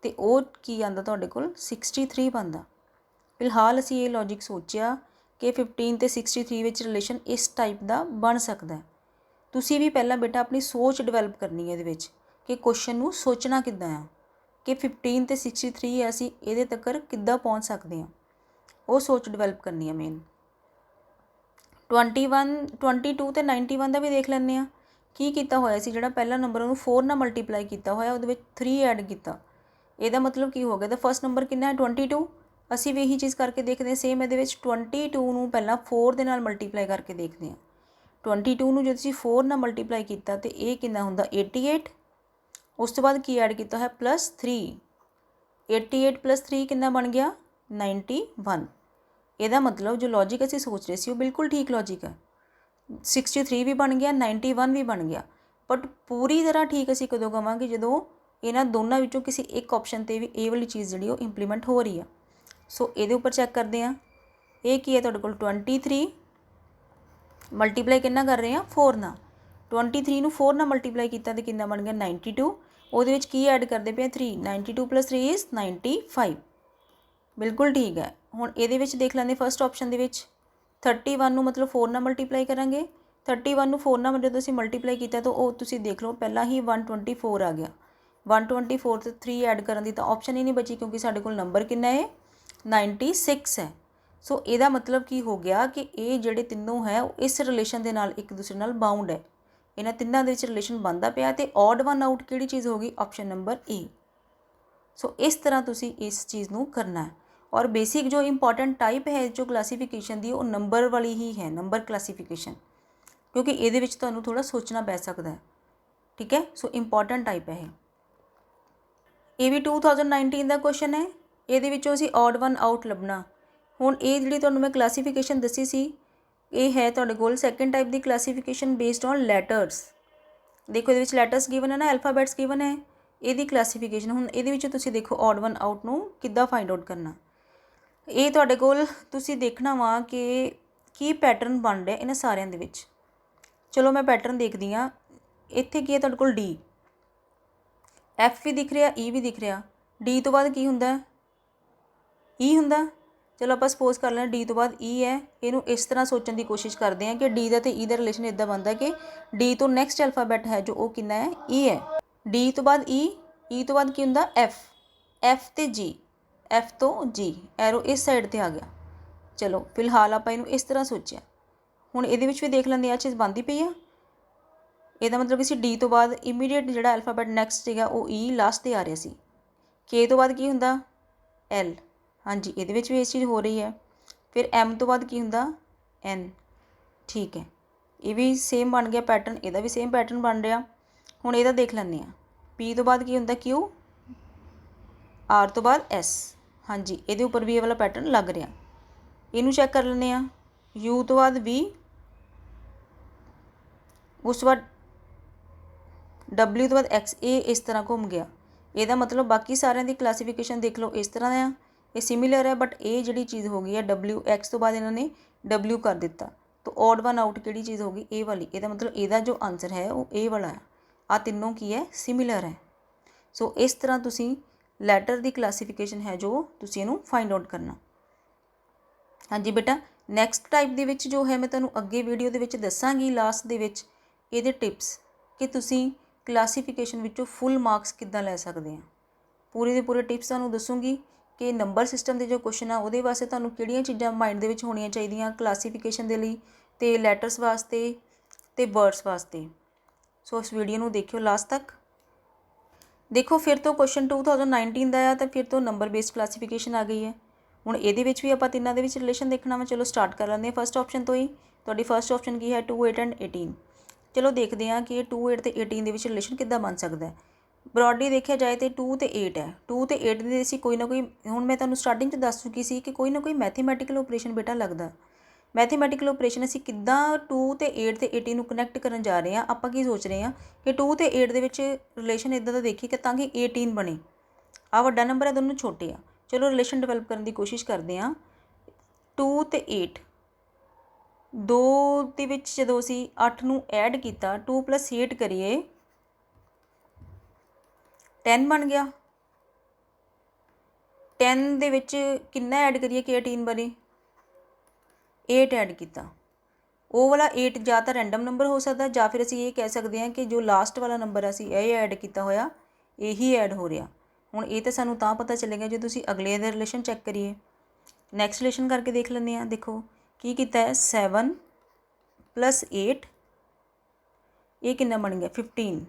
ਅਤੇ ਉਹ ਕੀ ਆਉਂਦਾ ਤੁਹਾਡੇ ਕੋਲ 63 ਬਣਦਾ। ਫਿਲਹਾਲ ਅਸੀਂ ਇਹ ਲੌਜਿਕ ਸੋਚਿਆ ਕਿ 15 ਅਤੇ 63 ਵਿੱਚ ਰਿਲੇਸ਼ਨ ਇਸ ਟਾਈਪ ਦਾ ਬਣ ਸਕਦਾ। ਤੁਸੀਂ ਵੀ ਪਹਿਲਾਂ ਬੇਟਾ ਆਪਣੀ ਸੋਚ ਡਿਵੈਲਪ ਕਰਨੀ ਹੈ ਇਹਦੇ ਵਿੱਚ ਕਿ ਕੁਐਸਚਨ ਨੂੰ ਸੋਚਣਾ ਕਿੱਦਾਂ ਆ, ਕਿ 15 ਅਤੇ 63 ਹੈ, ਅਸੀਂ ਇਹਦੇ ਤੱਕ ਕਿੱਦਾਂ ਪਹੁੰਚ ਸਕਦੇ ਹਾਂ, ਉਹ ਸੋਚ ਡਿਵੈਲਪ ਕਰਨੀ ਹੈ ਮੇਨ। 22 ਅਤੇ 91 ਦਾ ਵੀ ਦੇਖ ਲੈਂਦੇ ਹਾਂ। ਕੀ ਕੀਤਾ ਹੋਇਆ ਸੀ, ਜਿਹੜਾ ਪਹਿਲਾ ਨੰਬਰ ਉਹਨੂੰ 4 ਨਾਲ ਮਲਟੀਪਲਾਈ ਕੀਤਾ ਹੋਇਆ, ਉਹਦੇ ਵਿੱਚ 3 ਐਡ ਕੀਤਾ। ਇਹਦਾ ਮਤਲਬ ਕੀ ਹੋ ਗਿਆ, ਤਾਂ ਫਸਟ ਨੰਬਰ ਕਿੰਨਾ ਹੈ 22। ਅਸੀਂ ਵੀ ਇਹੀ ਚੀਜ਼ ਕਰਕੇ ਦੇਖਦੇ ਹਾਂ ਸੇਮ। ਇਹਦੇ ਵਿੱਚ 22 ਨੂੰ ਪਹਿਲਾਂ 4 ਦੇ ਨਾਲ ਮਲਟੀਪਲਾਈ ਕਰਕੇ ਦੇਖਦੇ ਹਾਂ। 22 ਨੂੰ ਜੇ ਤੁਸੀਂ 4 ਨਾਲ ਮਲਟੀਪਲਾਈ ਕੀਤਾ ਤਾਂ ਇਹ ਕਿੰਨਾ ਹੁੰਦਾ 88। ਉਸ ਤੋਂ ਬਾਅਦ ਕੀ ਐਡ ਕੀਤਾ ਹੈ +3। 88 + 3 ਕਿੰਨਾ ਬਣ ਗਿਆ 91। ਇਹਦਾ ਮਤਲਬ ਜੋ ਲੌਜਿਕ ਅਸੀਂ ਸੋਚ ਰਹੇ ਸੀ ਉਹ ਬਿਲਕੁਲ ਠੀਕ ਲੌਜਿਕ ਹੈ। 63 ਵੀ ਬਣ ਗਿਆ, 91 ਵੀ ਬਣ ਗਿਆ। ਬਟ ਪੂਰੀ ਤਰ੍ਹਾਂ ਠੀਕ ਅਸੀਂ ਕਦੋਂ ਕਵਾਂਗੇ, ਜਦੋਂ ਇਹਨਾਂ ਦੋਨਾਂ ਵਿੱਚੋਂ ਕਿਸੇ ਇੱਕ ਆਪਸ਼ਨ 'ਤੇ ਵੀ ਇਹ ਵਾਲੀ ਚੀਜ਼ ਜਿਹੜੀ ਉਹ ਇੰਪਲੀਮੈਂਟ ਹੋ ਰਹੀ ਆ। ਸੋ ਇਹਦੇ ਉੱਪਰ ਚੈੱਕ ਕਰਦੇ ਹਾਂ। ਇਹ ਕੀ ਹੈ ਤੁਹਾਡੇ ਕੋਲ 23 ਮਲਟੀਪਲਾਈ ਕਿੰਨਾ ਕਰ ਰਹੇ ਹਾਂ 4 ਨਾਲ। 23 ਨੂੰ 4 ਨਾਲ ਮਲਟੀਪਲਾਈ ਕੀਤਾ ਅਤੇ ਕਿੰਨਾ ਬਣ ਗਿਆ 92। ਉਹਦੇ ਵਿੱਚ ਕੀ ਐਡ ਕਰਦੇ ਪਏ 3, 92 + 3 ਇਜ਼ 95। ਬਿਲਕੁਲ ਠੀਕ ਹੈ। ਹੁਣ ਇਹਦੇ ਵਿੱਚ ਦੇਖ ਲੈਂਦੇ ਫਸਟ ਆਪਸ਼ਨ ਦੇ ਵਿੱਚ 31 ਨੂੰ ਮਤਲਬ 4 ਨਾਲ ਮਲਟੀਪਲਾਈ ਕਰਾਂਗੇ। 31 ਨੂੰ 4 ਨਾਲ ਜਦੋਂ ਅਸੀਂ ਮਲਟੀਪਲਾਈ ਕੀਤਾ ਤਾਂ ਉਹ ਤੁਸੀਂ ਦੇਖ ਲਓ ਪਹਿਲਾਂ ਹੀ 124 ਆ ਗਿਆ। 124 ਤੇ 3 ਐਡ ਕਰਨ ਦੀ ਤਾਂ ਆਪਸ਼ਨ ਹੀ ਨਹੀਂ ਬਚੀ, ਕਿਉਂਕਿ ਸਾਡੇ ਕੋਲ ਨੰਬਰ ਕਿੰਨਾ ਹੈ 96 ਹੈ। ਸੋ ਇਹਦਾ ਮਤਲਬ ਕੀ ਹੋ ਗਿਆ ਕਿ ਇਹ ਜਿਹੜੇ ਤਿੰਨੋਂ ਹੈ ਉਹ ਇਸ ਰਿਲੇਸ਼ਨ ਦੇ ਨਾਲ ਇੱਕ ਦੂਸਰੇ ਨਾਲ ਬਾਉਂਡ ਹੈ। ਇਹਨਾਂ ਤਿੰਨਾਂ ਦੇ ਵਿੱਚ ਰਿਲੇਸ਼ਨ ਬਣਦਾ ਪਿਆ ਅਤੇ ਔਡ ਵਨ ਆਊਟ ਕਿਹੜੀ ਚੀਜ਼ ਹੋ ਗਈ ਆਪਸ਼ਨ ਨੰਬਰ ਏ। ਸੋ ਇਸ ਤਰ੍ਹਾਂ ਤੁਸੀਂ ਇਸ ਚੀਜ਼ ਨੂੰ ਕਰਨਾ ਹੈ। ਔਰ ਬੇਸਿਕ ਜੋ ਇੰਪੋਰਟੈਂਟ ਟਾਈਪ ਹੈ ਜੋ ਕਲਾਸੀਫਿਕੇਸ਼ਨ ਦੀ, ਉਹ ਨੰਬਰ ਵਾਲੀ ਹੀ ਹੈ, ਨੰਬਰ ਕਲਾਸੀਫਿਕੇਸ਼ਨ, ਕਿਉਂਕਿ ਇਹਦੇ ਵਿੱਚ ਤੁਹਾਨੂੰ ਥੋੜ੍ਹਾ ਸੋਚਣਾ ਪੈ ਸਕਦਾ ਹੈ। ਠੀਕ ਹੈ, ਸੋ ਇੰਪੋਰਟੈਂਟ ਟਾਈਪ ਹੈ ਇਹ ਵੀ 2019 ਦਾ ਕੁਐਸਚਨ ਹੈ। ਇਹਦੇ ਵਿੱਚੋਂ ਅਸੀਂ ਔਡ ਵਨ ਆਊਟ ਲੱਭਣਾ। ਹੁਣ ਇਹ ਜਿਹੜੀ ਤੁਹਾਨੂੰ ਮੈਂ ਕਲਾਸੀਫਿਕੇਸ਼ਨ ਦੱਸੀ ਸੀ, ਇਹ ਹੈ ਤੁਹਾਡੇ ਕੋਲ second type the classification based on letters. ਦੇਖੋ ਇਹਦੇ ਵਿੱਚ ਲੈਟਰਸ ਗਿਵਨ ਹੈ ਨਾ, ਐਲਫਾਬੈਟਸ ਗਿਵਨ ਹੈ, ਇਹਦੀ ਕਲਾਸੀਫਿਕੇਸ਼ਨ। ਹੁਣ ਇਹਦੇ ਵਿੱਚ ਤੁਸੀਂ ਦੇਖੋ ਔਡ ਵਨ ਆਊਟ ਨੂੰ ਕਿੱਦਾਂ ਫਾਈਂਡ ਆਊਟ ਕਰਨਾ। ਇਹ ਤੁਹਾਡੇ ਕੋਲ ਤੁਸੀਂ ਦੇਖਣਾ ਵਾ ਕਿ ਕੀ ਪੈਟਰਨ ਬਣ ਰਿਹਾ ਇਹਨਾਂ ਸਾਰਿਆਂ ਦੇ ਵਿੱਚ। ਚਲੋ ਮੈਂ ਪੈਟਰਨ ਦੇਖਦੀ ਹਾਂ। ਇੱਥੇ ਕੀ ਹੈ ਤੁਹਾਡੇ ਕੋਲ ਡੀ, ਐਫ ਵੀ ਦਿਖ ਰਿਹਾ, ਈ ਵੀ ਦਿਖ ਰਿਹਾ। ਡੀ ਤੋਂ ਬਾਅਦ ਕੀ ਹੁੰਦਾ ਈ ਹੁੰਦਾ। ਚਲੋ ਆਪਾਂ ਸਪੋਜ਼ ਕਰ ਲੈਂਦੇ ਡੀ ਤੋਂ ਬਾਅਦ ਈ ਹੈ। ਇਹਨੂੰ ਇਸ ਤਰ੍ਹਾਂ ਸੋਚਣ ਦੀ ਕੋਸ਼ਿਸ਼ ਕਰਦੇ ਹਾਂ ਕਿ ਡੀ ਦਾ ਅਤੇ ਈ ਦਾ ਰਿਲੇਸ਼ਨ ਇੱਦਾਂ ਬਣਦਾ ਕਿ ਡੀ ਤੋਂ ਨੈਕਸਟ ਐਲਫਾਬੈਟ ਹੈ ਜੋ ਉਹ ਕਿੰਨਾ ਹੈ ਈ ਹੈ। ਡੀ ਤੋਂ ਬਾਅਦ ਈ, ਈ ਤੋਂ ਬਾਅਦ ਕੀ ਹੁੰਦਾ ਐਫ, ਐਫ ਤੇ ਜੀ, ਐਫ ਤੋਂ ਜੀ, ਐਰੋ ਇਸ ਸਾਈਡ 'ਤੇ ਆ ਗਿਆ। ਚਲੋ ਫਿਲਹਾਲ ਆਪਾਂ ਇਹਨੂੰ ਇਸ ਤਰ੍ਹਾਂ ਸੋਚਿਆ। ਹੁਣ ਇਹਦੇ ਵਿੱਚ ਵੀ ਦੇਖ ਲੈਂਦੇ ਆ ਚੀਜ਼ ਬਣਦੀ ਪਈ ਆ। ਇਹਦਾ ਮਤਲਬ ਕਿ ਸੀ ਡੀ ਤੋਂ ਬਾਅਦ ਇਮੀਡੀਏਟ ਜਿਹੜਾ ਐਲਫਾਬੈਟ ਨੈਕਸਟ ਸੀਗਾ ਉਹ ਈ ਲਾਸਟ 'ਤੇ ਆ ਰਿਹਾ ਸੀ। ਕੇ ਤੋਂ ਬਾਅਦ ਕੀ ਹੁੰਦਾ ਐਲ, ਹਾਂਜੀ ਇਹਦੇ ਵਿੱਚ ਵੀ ਇਹ ਚੀਜ਼ ਹੋ ਰਹੀ ਹੈ। ਫਿਰ ਐਮ ਤੋਂ ਬਾਅਦ ਕੀ ਹੁੰਦਾ ਐਨ, ਠੀਕ ਹੈ। ਇਹ ਵੀ ਸੇਮ ਬਣ ਗਿਆ ਪੈਟਰਨ, ਇਹਦਾ ਵੀ ਸੇਮ ਪੈਟਰਨ ਬਣ ਰਿਹਾ। ਹੁਣ ਇਹਦਾ ਦੇਖ ਲੈਂਦੇ ਹਾਂ। P ਤੋਂ ਬਾਅਦ ਕੀ ਹੁੰਦਾ Q, R ਤੋਂ ਬਾਅਦ S। ਹਾਂਜੀ, ਇਹਦੇ ਉੱਪਰ ਵੀ ਇਹ ਵਾਲਾ ਪੈਟਰਨ ਲੱਗ ਰਿਹਾ। ਇਹਨੂੰ ਚੈੱਕ ਕਰ ਲੈਂਦੇ ਹਾਂ। U ਤੋਂ ਬਾਅਦ V, ਉਸ ਤੋਂ ਬਾਅਦ W ਤੋਂ ਬਾਅਦ X। ਇਹ ਇਸ ਤਰ੍ਹਾਂ ਘੁੰਮ ਗਿਆ। ਇਹਦਾ ਮਤਲਬ ਬਾਕੀ ਸਾਰਿਆਂ ਦੀ ਕਲਾਸੀਫਿਕੇਸ਼ਨ ਦੇਖ ਲਓ ਇਸ ਤਰ੍ਹਾਂ ਆ, ਇਹ ਸਿਮਿਲਰ ਹੈ, ਬਟ ਇਹ ਜਿਹੜੀ ਚੀਜ਼ ਹੋ ਗਈ ਹੈ W, X ਤੋਂ ਬਾਅਦ ਇਹਨਾਂ ਨੇ W ਕਰ ਦਿੱਤਾ, ਤਾਂ ਓਡ ਵਨ ਆਊਟ ਕਿਹੜੀ ਚੀਜ਼ ਹੋ ਗਈ? ਇਹ ਵਾਲੀ। ਇਹਦਾ ਮਤਲਬ ਇਹਦਾ ਜੋ ਆਨਸਰ ਹੈ ਉਹ ਇਹ ਵਾਲਾ ਹੈ। ਆ ਤਿੰਨੋਂ ਕੀ ਹੈ? ਸਿਮਿਲਰ ਹੈ। ਸੋ ਇਸ ਤਰ੍ਹਾਂ ਤੁਸੀਂ ਲੈਟਰ ਦੀ ਕਲਾਸੀਫਿਕੇਸ਼ਨ ਹੈ ਜੋ ਤੁਸੀਂ ਇਹਨੂੰ ਫਾਈਂਡ ਆਊਟ ਕਰਨਾ। ਹਾਂਜੀ ਬੇਟਾ, ਨੈਕਸਟ ਟਾਈਪ ਦੇ ਵਿੱਚ ਜੋ ਹੈ ਮੈਂ ਤੁਹਾਨੂੰ ਅੱਗੇ ਵੀਡੀਓ ਦੇ ਵਿੱਚ ਦੱਸਾਂਗੀ ਲਾਸਟ ਦੇ ਵਿੱਚ ਇਹਦੇ ਟਿਪਸ, ਕਿ ਤੁਸੀਂ ਕਲਾਸੀਫਿਕੇਸ਼ਨ ਵਿੱਚੋਂ ਫੁੱਲ ਮਾਰਕਸ ਕਿੱਦਾਂ ਲੈ ਸਕਦੇ ਆ। ਪੂਰੇ ਦੇ ਪੂਰੇ ਟਿਪਸ ਤੁਹਾਨੂੰ ਦੱਸੂਗੀ ਕਿ ਨੰਬਰ ਸਿਸਟਮ ਦੇ ਜੋ ਕੁਐਸਚਨ ਆ ਉਹਦੇ ਵਾਸਤੇ ਤੁਹਾਨੂੰ ਕਿਹੜੀਆਂ ਚੀਜ਼ਾਂ ਮਾਈਂਡ ਦੇ ਵਿੱਚ ਹੋਣੀਆਂ ਚਾਹੀਦੀਆਂ ਕਲਾਸੀਫਿਕੇਸ਼ਨ ਦੇ ਲਈ, ਅਤੇ ਲੈਟਰਸ ਵਾਸਤੇ ਅਤੇ ਵਰਡਸ ਵਾਸਤੇ। ਸੋ ਇਸ ਵੀਡੀਓ ਨੂੰ ਦੇਖਿਓ ਲਾਸਟ ਤੱਕ। ਦੇਖੋ ਫਿਰ ਤੋਂ ਕੁਐਸਚਨ 2019 ਦਾ ਆ, ਤਾਂ ਫਿਰ ਤੋਂ ਨੰਬਰ ਬੇਸਡ ਕਲਾਸੀਫਿਕੇਸ਼ਨ ਆ ਗਈ ਹੈ। ਹੁਣ ਇਹਦੇ ਵਿੱਚ ਵੀ ਆਪਾਂ ਤਿੰਨਾਂ ਦੇ ਵਿੱਚ ਰਿਲੇਸ਼ਨ ਦੇਖਣਾ ਵਾ। ਚਲੋ ਸਟਾਰਟ ਕਰ ਲੈਂਦੇ ਹਾਂ ਫਸਟ ਆਪਸ਼ਨ ਤੋਂ ਹੀ। ਤੁਹਾਡੀ ਫਸਟ ਆਪਸ਼ਨ ਕੀ ਹੈ? 2, 8 ਐਂਡ 18। ਚਲੋ ਦੇਖਦੇ ਹਾਂ ਕਿ ਇਹ 2, 8 ਅਤੇ 18 ਦੇ ਵਿੱਚ ਰਿਲੇਸ਼ਨ ਕਿੱਦਾਂ ਬਣ ਸਕਦਾ ਹੈ। ਬਰੋਡਲੀ ਦੇਖਿਆ ਜਾਏ ਤਾਂ 2 ਅਤੇ 8 ਹੈ। 2 ਅਤੇ 8 ਦੇ ਅਸੀਂ ਕੋਈ ਨਾ ਕੋਈ, ਹੁਣ ਮੈਂ ਤੁਹਾਨੂੰ ਸਟਾਰਟਿੰਗ 'ਚ ਦੱਸ ਚੁੱਕੀ ਸੀ ਕਿ ਕੋਈ ਨਾ ਕੋਈ ਮੈਥੇਮੈਟੀਕਲ ਓਪਰੇਸ਼ਨ ਬੇਟਾ ਲੱਗਦਾ। ਮੈਥੇਮੈਟੀਕਲ ਓਪਰੇਸ਼ਨ ਅਸੀਂ ਕਿੱਦਾਂ 2 ਅਤੇ 8 ਅਤੇ 18 ਨੂੰ ਕਨੈਕਟ ਕਰਨ ਜਾ ਰਹੇ ਹਾਂ। ਆਪਾਂ ਕੀ ਸੋਚ ਰਹੇ ਹਾਂ ਕਿ 2 ਅਤੇ 8 ਦੇ ਵਿੱਚ ਰਿਲੇਸ਼ਨ ਇੱਦਾਂ ਦਾ ਦੇਖੀਏ ਕਿ ਤਾਂ ਕਿ 18 ਬਣੇ। ਆਹ ਵੱਡਾ ਨੰਬਰ ਹੈ, ਦੋਨੋਂ ਛੋਟੇ ਆ। ਚਲੋ ਰਿਲੇਸ਼ਨ ਡਿਵੈਲਪ ਕਰਨ ਦੀ ਕੋਸ਼ਿਸ਼ ਕਰਦੇ ਹਾਂ। 2 ਅਤੇ 8, 2 ਦੇ ਵਿੱਚ ਜਦੋਂ ਅਸੀਂ 8 ਨੂੰ ਐਡ ਕੀਤਾ, 2 + 8 ਕਰੀਏ 10 ਬਣ ਗਿਆ। 10 ਦੇ ਵਿੱਚ ਕਿੰਨਾ ਐਡ ਕਰੀਏ ਕਿ 18 ਬਣੇ? 8 ਐਡ ਕੀਤਾ। ਉਹ ਵਾਲਾ 8 ਜਾਂ ਤਾਂ ਰੈਂਡਮ ਨੰਬਰ ਹੋ ਸਕਦਾ, ਜਾਂ ਫਿਰ ਅਸੀਂ ਇਹ ਕਹਿ ਸਕਦੇ ਹਾਂ ਕਿ ਜੋ ਲਾਸਟ ਵਾਲਾ ਨੰਬਰ ਅਸੀਂ ਇਹ ਐਡ ਕੀਤਾ ਹੋਇਆ ਇਹੀ ਐਡ ਹੋ ਰਿਹਾ। ਹੁਣ ਇਹ ਤਾਂ ਸਾਨੂੰ ਤਾਂ ਪਤਾ ਚੱਲੇਗਾ ਜੇ ਤੁਸੀਂ ਅਗਲੇ ਦੇ ਰਿਲੇਸ਼ਨ ਚੈੱਕ ਕਰੀਏ। ਨੈਕਸਟ ਰਿਲੇਸ਼ਨ ਕਰਕੇ ਦੇਖ ਲੈਂਦੇ ਹਾਂ। ਦੇਖੋ ਕੀ ਕੀਤਾ ਹੈ, 7 + 8, ਇਹ ਕਿੰਨਾ ਬਣ ਗਿਆ? 15,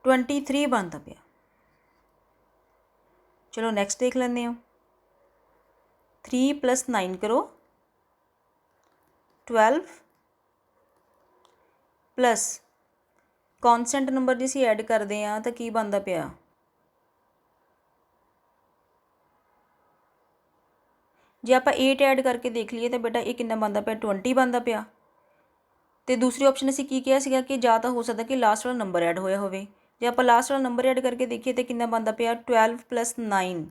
23 ਬਣਦਾ ਪਿਆ। ਚਲੋ ਨੈਕਸਟ ਦੇਖ ਲੈਂਦੇ ਹਾਂ। 3 + 9 ਕਰੋ, 12 ਪਲੱਸ ਕੌਨਸਟੈਂਟ ਨੰਬਰ ਜੇ ਅਸੀਂ ਐਡ ਕਰਦੇ ਹਾਂ ਤਾਂ ਕੀ ਬਣਦਾ ਪਿਆ? ਜੇ ਆਪਾਂ 8 ਐਡ ਕਰਕੇ ਦੇਖ ਲਈਏ ਤਾਂ ਬੇਟਾ ਇਹ ਕਿੰਨਾ ਬਣਦਾ ਪਿਆ? 20 ਬਣਦਾ ਪਿਆ। ਅਤੇ ਦੂਸਰੀ ਆਪਸ਼ਨ ਅਸੀਂ ਕੀ ਕਿਹਾ ਸੀਗਾ ਕਿ ਜਾਂ ਤਾਂ ਹੋ ਸਕਦਾ ਕਿ ਲਾਸਟ ਵਾਲਾ ਨੰਬਰ ਐਡ ਹੋਇਆ ਹੋਵੇ। ਜੇ ਆਪਾਂ ਲਾਸਟ ਵਾਲਾ ਨੰਬਰ ਐਡ ਕਰਕੇ ਦੇਖੀਏ ਤਾਂ ਕਿੰਨਾ ਬਣਦਾ ਪਿਆ? 12 + 9,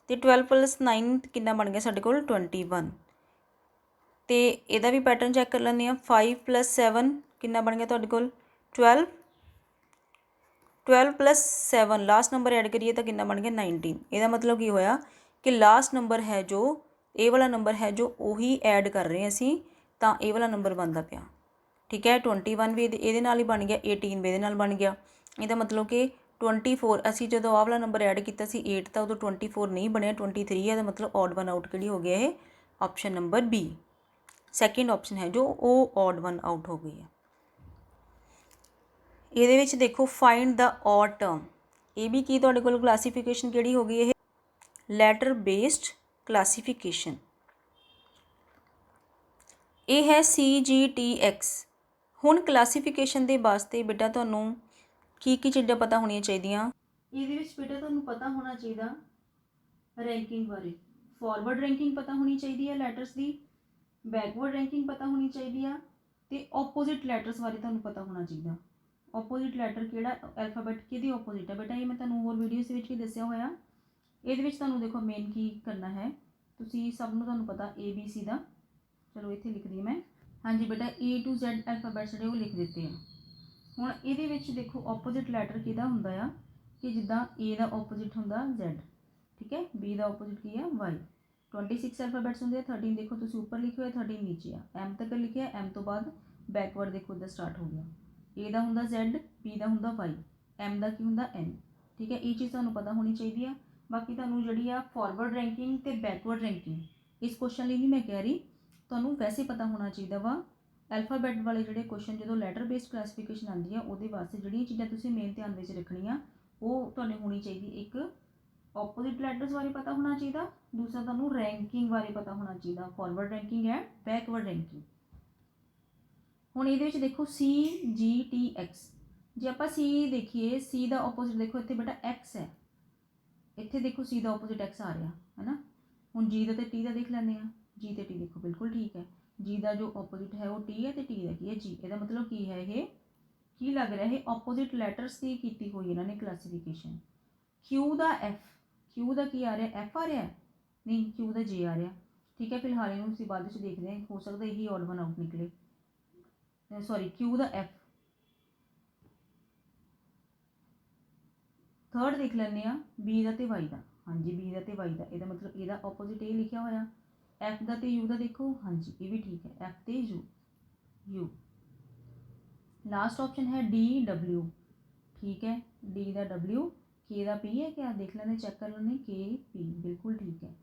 ਅਤੇ 12 + 9 ਕਿੰਨਾ ਬਣ ਗਿਆ ਸਾਡੇ ਕੋਲ? 21। ਅਤੇ ਇਹਦਾ ਵੀ ਪੈਟਰਨ ਚੈੱਕ ਕਰ ਲੈਂਦੇ ਹਾਂ। 5 + 7 ਕਿੰਨਾ ਬਣ ਗਿਆ ਤੁਹਾਡੇ ਕੋਲ? 12, 12 + 7 ਲਾਸਟ ਨੰਬਰ ਐਡ ਕਰੀਏ ਤਾਂ ਕਿੰਨਾ ਬਣ ਗਿਆ? 19। ਇਹਦਾ ਮਤਲਬ ਕੀ ਹੋਇਆ ਕਿ ਲਾਸਟ ਨੰਬਰ ਹੈ ਜੋ ਇਹ ਵਾਲਾ ਨੰਬਰ ਹੈ ਜੋ ਉਹੀ ਐਡ ਕਰ ਰਹੇ ਅਸੀਂ, ਤਾਂ ਇਹ ਵਾਲਾ ਨੰਬਰ ਬਣਦਾ ਪਿਆ। ਠੀਕ ਹੈ, 21 ਵੀ ਇਹਦੇ ਨਾਲ ਹੀ ਬਣ ਗਿਆ, 18 ਵੀ ਇਹਦੇ ਨਾਲ ਬਣ ਗਿਆ। ਇਹਦਾ ਮਤਲਬ ਕਿ 24 ਅਸੀਂ ਜਦੋਂ ਆਹ ਵਾਲਾ ਨੰਬਰ ਐਡ ਕੀਤਾ ਸੀ 8, ਤਾਂ ਉਦੋਂ 24 ਨਹੀਂ ਬਣਿਆ, 23 ਹੈ। ਇਹਦਾ ਮਤਲਬ ਓਡ ਵਨ ਆਊਟ ਕਿਹੜੀ ਹੋ ਗਿਆ? ਇਹ option number B, second option ਹੈ ਜੋ ਉਹ ਓਡ ਵਨ ਆਊਟ ਹੋ ਗਈ ਹੈ। ਇਹਦੇ ਵਿੱਚ ਦੇਖੋ ਫਾਈਂਡ ਦਾ ਓਡ ਟਰਮ, ਇਹ ਵੀ ਕੀ ਤੁਹਾਡੇ ਕੋਲ ਕਲਾਸੀਫਿਕੇਸ਼ਨ ਕਿਹੜੀ ਹੋ ਗਈ? ਇਹ ਲੈਟਰ ਬੇਸਡ ਕਲਾਸੀਫਿਕੇਸ਼ਨ। ਇਹ ਹੈ CGTX। ਹੁਣ ਕਲਾਸੀਫਿਕੇਸ਼ਨ ਦੇ ਵਾਸਤੇ ਬੇਟਾ ਤੁਹਾਨੂੰ ਕੀ ਚੀਜ਼ਾਂ ਪਤਾ ਹੋਣੀਆਂ ਚਾਹੀਦੀਆਂ? ਇਹਦੇ ਵਿੱਚ ਬੇਟਾ ਤੁਹਾਨੂੰ ਪਤਾ ਹੋਣਾ ਚਾਹੀਦਾ ਰੈਂਕਿੰਗ ਬਾਰੇ। ਫਾਰਵਰਡ ਰੈਂਕਿੰਗ ਪਤਾ ਹੋਣੀ ਚਾਹੀਦੀ ਹੈ ਲੈਟਰਸ ਦੀ, ਬੈਕਵਰਡ ਰੈਂਕਿੰਗ ਪਤਾ ਹੋਣੀ ਚਾਹੀਦੀ ਆ, ਅਤੇ ਓਪੋਜ਼ਿਟ ਲੈਟਰਸ ਬਾਰੇ ਤੁਹਾਨੂੰ ਪਤਾ ਹੋਣਾ ਚਾਹੀਦਾ। ਓਪੋਜ਼ਿਟ ਲੈਟਰ ਕਿਹੜਾ ਐਲਫਾਬੈਟ ਕਿਹਦੀ ਓਪੋਜ਼ਿਟ ਹੈ ਬੇਟਾ, ਇਹ ਮੈਂ ਤੁਹਾਨੂੰ ਹੋਰ ਵੀਡੀਓਜ਼ ਦੇ ਵਿੱਚ ਵੀ ਦੱਸਿਆ ਹੋਇਆ। ਇਹਦੇ ਵਿੱਚ ਤੁਹਾਨੂੰ ਦੇਖੋ ਮੇਨ ਕੀ ਕਰਨਾ ਹੈ, ਤੁਸੀਂ ਸਭ ਨੂੰ ਤੁਹਾਨੂੰ ਪਤਾ ABC ਦਾ, ਚਲੋ ਇੱਥੇ ਲਿਖਦੀ ਹਾਂ ਮੈਂ। ਹਾਂਜੀ ਬੇਟਾ A to Z ਐਲਫਾਬੈਟਸ ਜਿਹੜੇ ਉਹ ਲਿਖ ਦਿੱਤੇ ਆ। ਹੁਣ ਇਹਦੇ ਵਿੱਚ ਦੇਖੋ ਓਪੋਜ਼ਿਟ ਲੈਟਰ ਕਿਹਦਾ ਹੁੰਦਾ ਆ, ਕਿ ਜਿੱਦਾਂ A ਦਾ ਓਪੋਜ਼ਿਟ ਹੁੰਦਾ Z, ਠੀਕ ਹੈ, B ਦਾ ਓਪੋਜ਼ਿਟ ਕੀ ਆ Y। 26 ਐਲਫਾਬੈਟਸ ਹੁੰਦੇ ਆ, 13 ਦੇਖੋ ਤੁਸੀਂ ਉੱਪਰ ਲਿਖੇ ਹੋਏ, 13 ਨੀਚੇ ਆ। M ਤੱਕ ਲਿਖਿਆ, M ਤੋਂ ਬਾਅਦ ਬੈਕਵਰਡ ਦੇਖੋ ਇੱਦਾਂ ਸਟਾਰਟ ਹੋ ਗਿਆ। A ਦਾ ਹੁੰਦਾ Z, B ਦਾ ਹੁੰਦਾ Y, M ਦਾ ਕੀ ਹੁੰਦਾ N। ਠੀਕ ਹੈ, ਇਹ ਚੀਜ਼ ਤੁਹਾਨੂੰ ਪਤਾ ਹੋਣੀ ਚਾਹੀਦੀ ਆ। ਬਾਕੀ ਤੁਹਾਨੂੰ ਜਿਹੜੀ ਆ ਫਾਰਵਰਡ ਰੈਂਕਿੰਗ ਅਤੇ ਬੈਕਵਰਡ ਰੈਂਕਿੰਗ, ਇਸ ਕੁਐਸਚਨ ਲਈ ਨਹੀਂ ਮੈਂ ਕਹਿ ਰਹੀ, ਤੁਹਾਨੂੰ ਵੈਸੇ ਪਤਾ ਹੋਣਾ ਚਾਹੀਦਾ ਵਾ। ਐਲਫਾਬੈਟ ਵਾਲੇ ਜਿਹੜੇ ਕੁਐਸਚਨ ਜਦੋਂ ਲੈਟਰ ਬੇਸਡ ਕਲਾਸੀਫਿਕੇਸ਼ਨ ਆਉਂਦੀ ਆ, ਉਹਦੇ ਵਾਸਤੇ ਜਿਹੜੀਆਂ ਚੀਜ਼ਾਂ ਤੁਸੀਂ ਮੇਨ ਧਿਆਨ ਵਿੱਚ ਰੱਖਣੀਆਂ, ਉਹ ਤੁਹਾਨੂੰ ਹੋਣੀ ਚਾਹੀਦੀ। ਇੱਕ ਓਪੋਜ਼ਿਟ ਲੈਟਰਸ ਬਾਰੇ ਪਤਾ ਹੋਣਾ ਚਾਹੀਦਾ, ਦੂਸਰਾ ਤੁਹਾਨੂੰ ਰੈਂਕਿੰਗ ਬਾਰੇ ਪਤਾ ਹੋਣਾ ਚਾਹੀਦਾ, forward ranking and backward ranking. ਹੁਣ ਇਹਦੇ ਵਿੱਚ ਦੇਖੋ CGTX, ਜੇ ਆਪਾਂ C ਦੇਖੀਏ, C ਦਾ ਆਪੋਜ਼ਿਟ ਦੇਖੋ ਇੱਥੇ ਬੇਟਾ X ਹੈ, ਇੱਥੇ ਦੇਖੋ C ਦਾ ਆਪੋਜ਼ਿਟ X ਆ ਰਿਹਾ ਹੈ ਨਾ। ਹੁਣ G ਦਾ ਤੇ T ਦਾ ਦੇਖ ਲੈਂਦੇ ਹਾਂ। G ਤੇ T ਦੇਖੋ ਬਿਲਕੁਲ ਠੀਕ ਹੈ। G ਦਾ ਜੋ ਆਪੋਜ਼ਿਟ ਹੈ ਉਹ T ਹੈ ਤੇ T ਦਾ ਕੀ ਹੈ G। ਇਹਦਾ ਮਤਲਬ ਕੀ ਹੈ, ਇਹ ਕੀ ਲੱਗ ਰਿਹਾ, ਇਹ ਆਪੋਜ਼ਿਟ ਲੈਟਰਸ ਦੀ ਕੀਤੀ ਹੋਈ ਇਹਨਾਂ ਨੇ ਕਲਾਸੀਫਿਕੇਸ਼ਨ। Q ਦਾ F, Q ਦਾ ਕੀ ਆ ਰਿਹਾ, F ਆ ਰਿਹਾ, ਨਹੀਂ Q ਦਾ J ਆ ਰਿਹਾ। ਠੀਕ ਹੈ, ਫਿਲਹਾਲ ਇਹਨੂੰ ਅਸੀਂ ਬਾਅਦ ਵਿੱਚ ਦੇਖਦੇ ਹਾਂ, ਹੋ ਸਕਦਾ ਇਹੀ ਆਡ ਵਨ ਆਊਟ ਨਿਕਲੇ। ਸੌਰੀ, Q ਦਾ F। ਥਰਡ ਦੇਖ ਲੈਂਦੇ ਹਾਂ B ਦਾ ਤੇ Y ਦਾ। ਹਾਂਜੀ, B ਦਾ ਤੇ Y ਦਾ, ਇਹਦਾ ਮਤਲਬ ਇਹਦਾ ਆਪੋਜ਼ਿਟ ਇਹ ਲਿਖਿਆ ਹੋਇਆ। F ਦਾ ਤੇ U ਦਾ ਦੇਖੋ, ਹਾਂਜੀ ਇਹ ਵੀ ਠੀਕ ਹੈ, F ਤੇ U। ਲਾਸਟ ਆਪਸ਼ਨ ਹੈ DW, ਠੀਕ ਹੈ, D ਦਾ W, K ਦਾ P ਹੈ ਕਿਆ, ਦੇਖ ਲੈਂਦੇ, ਚੈੱਕ ਕਰ ਲੈਂਦੇ, KP ਬਿਲਕੁਲ ਠੀਕ ਹੈ।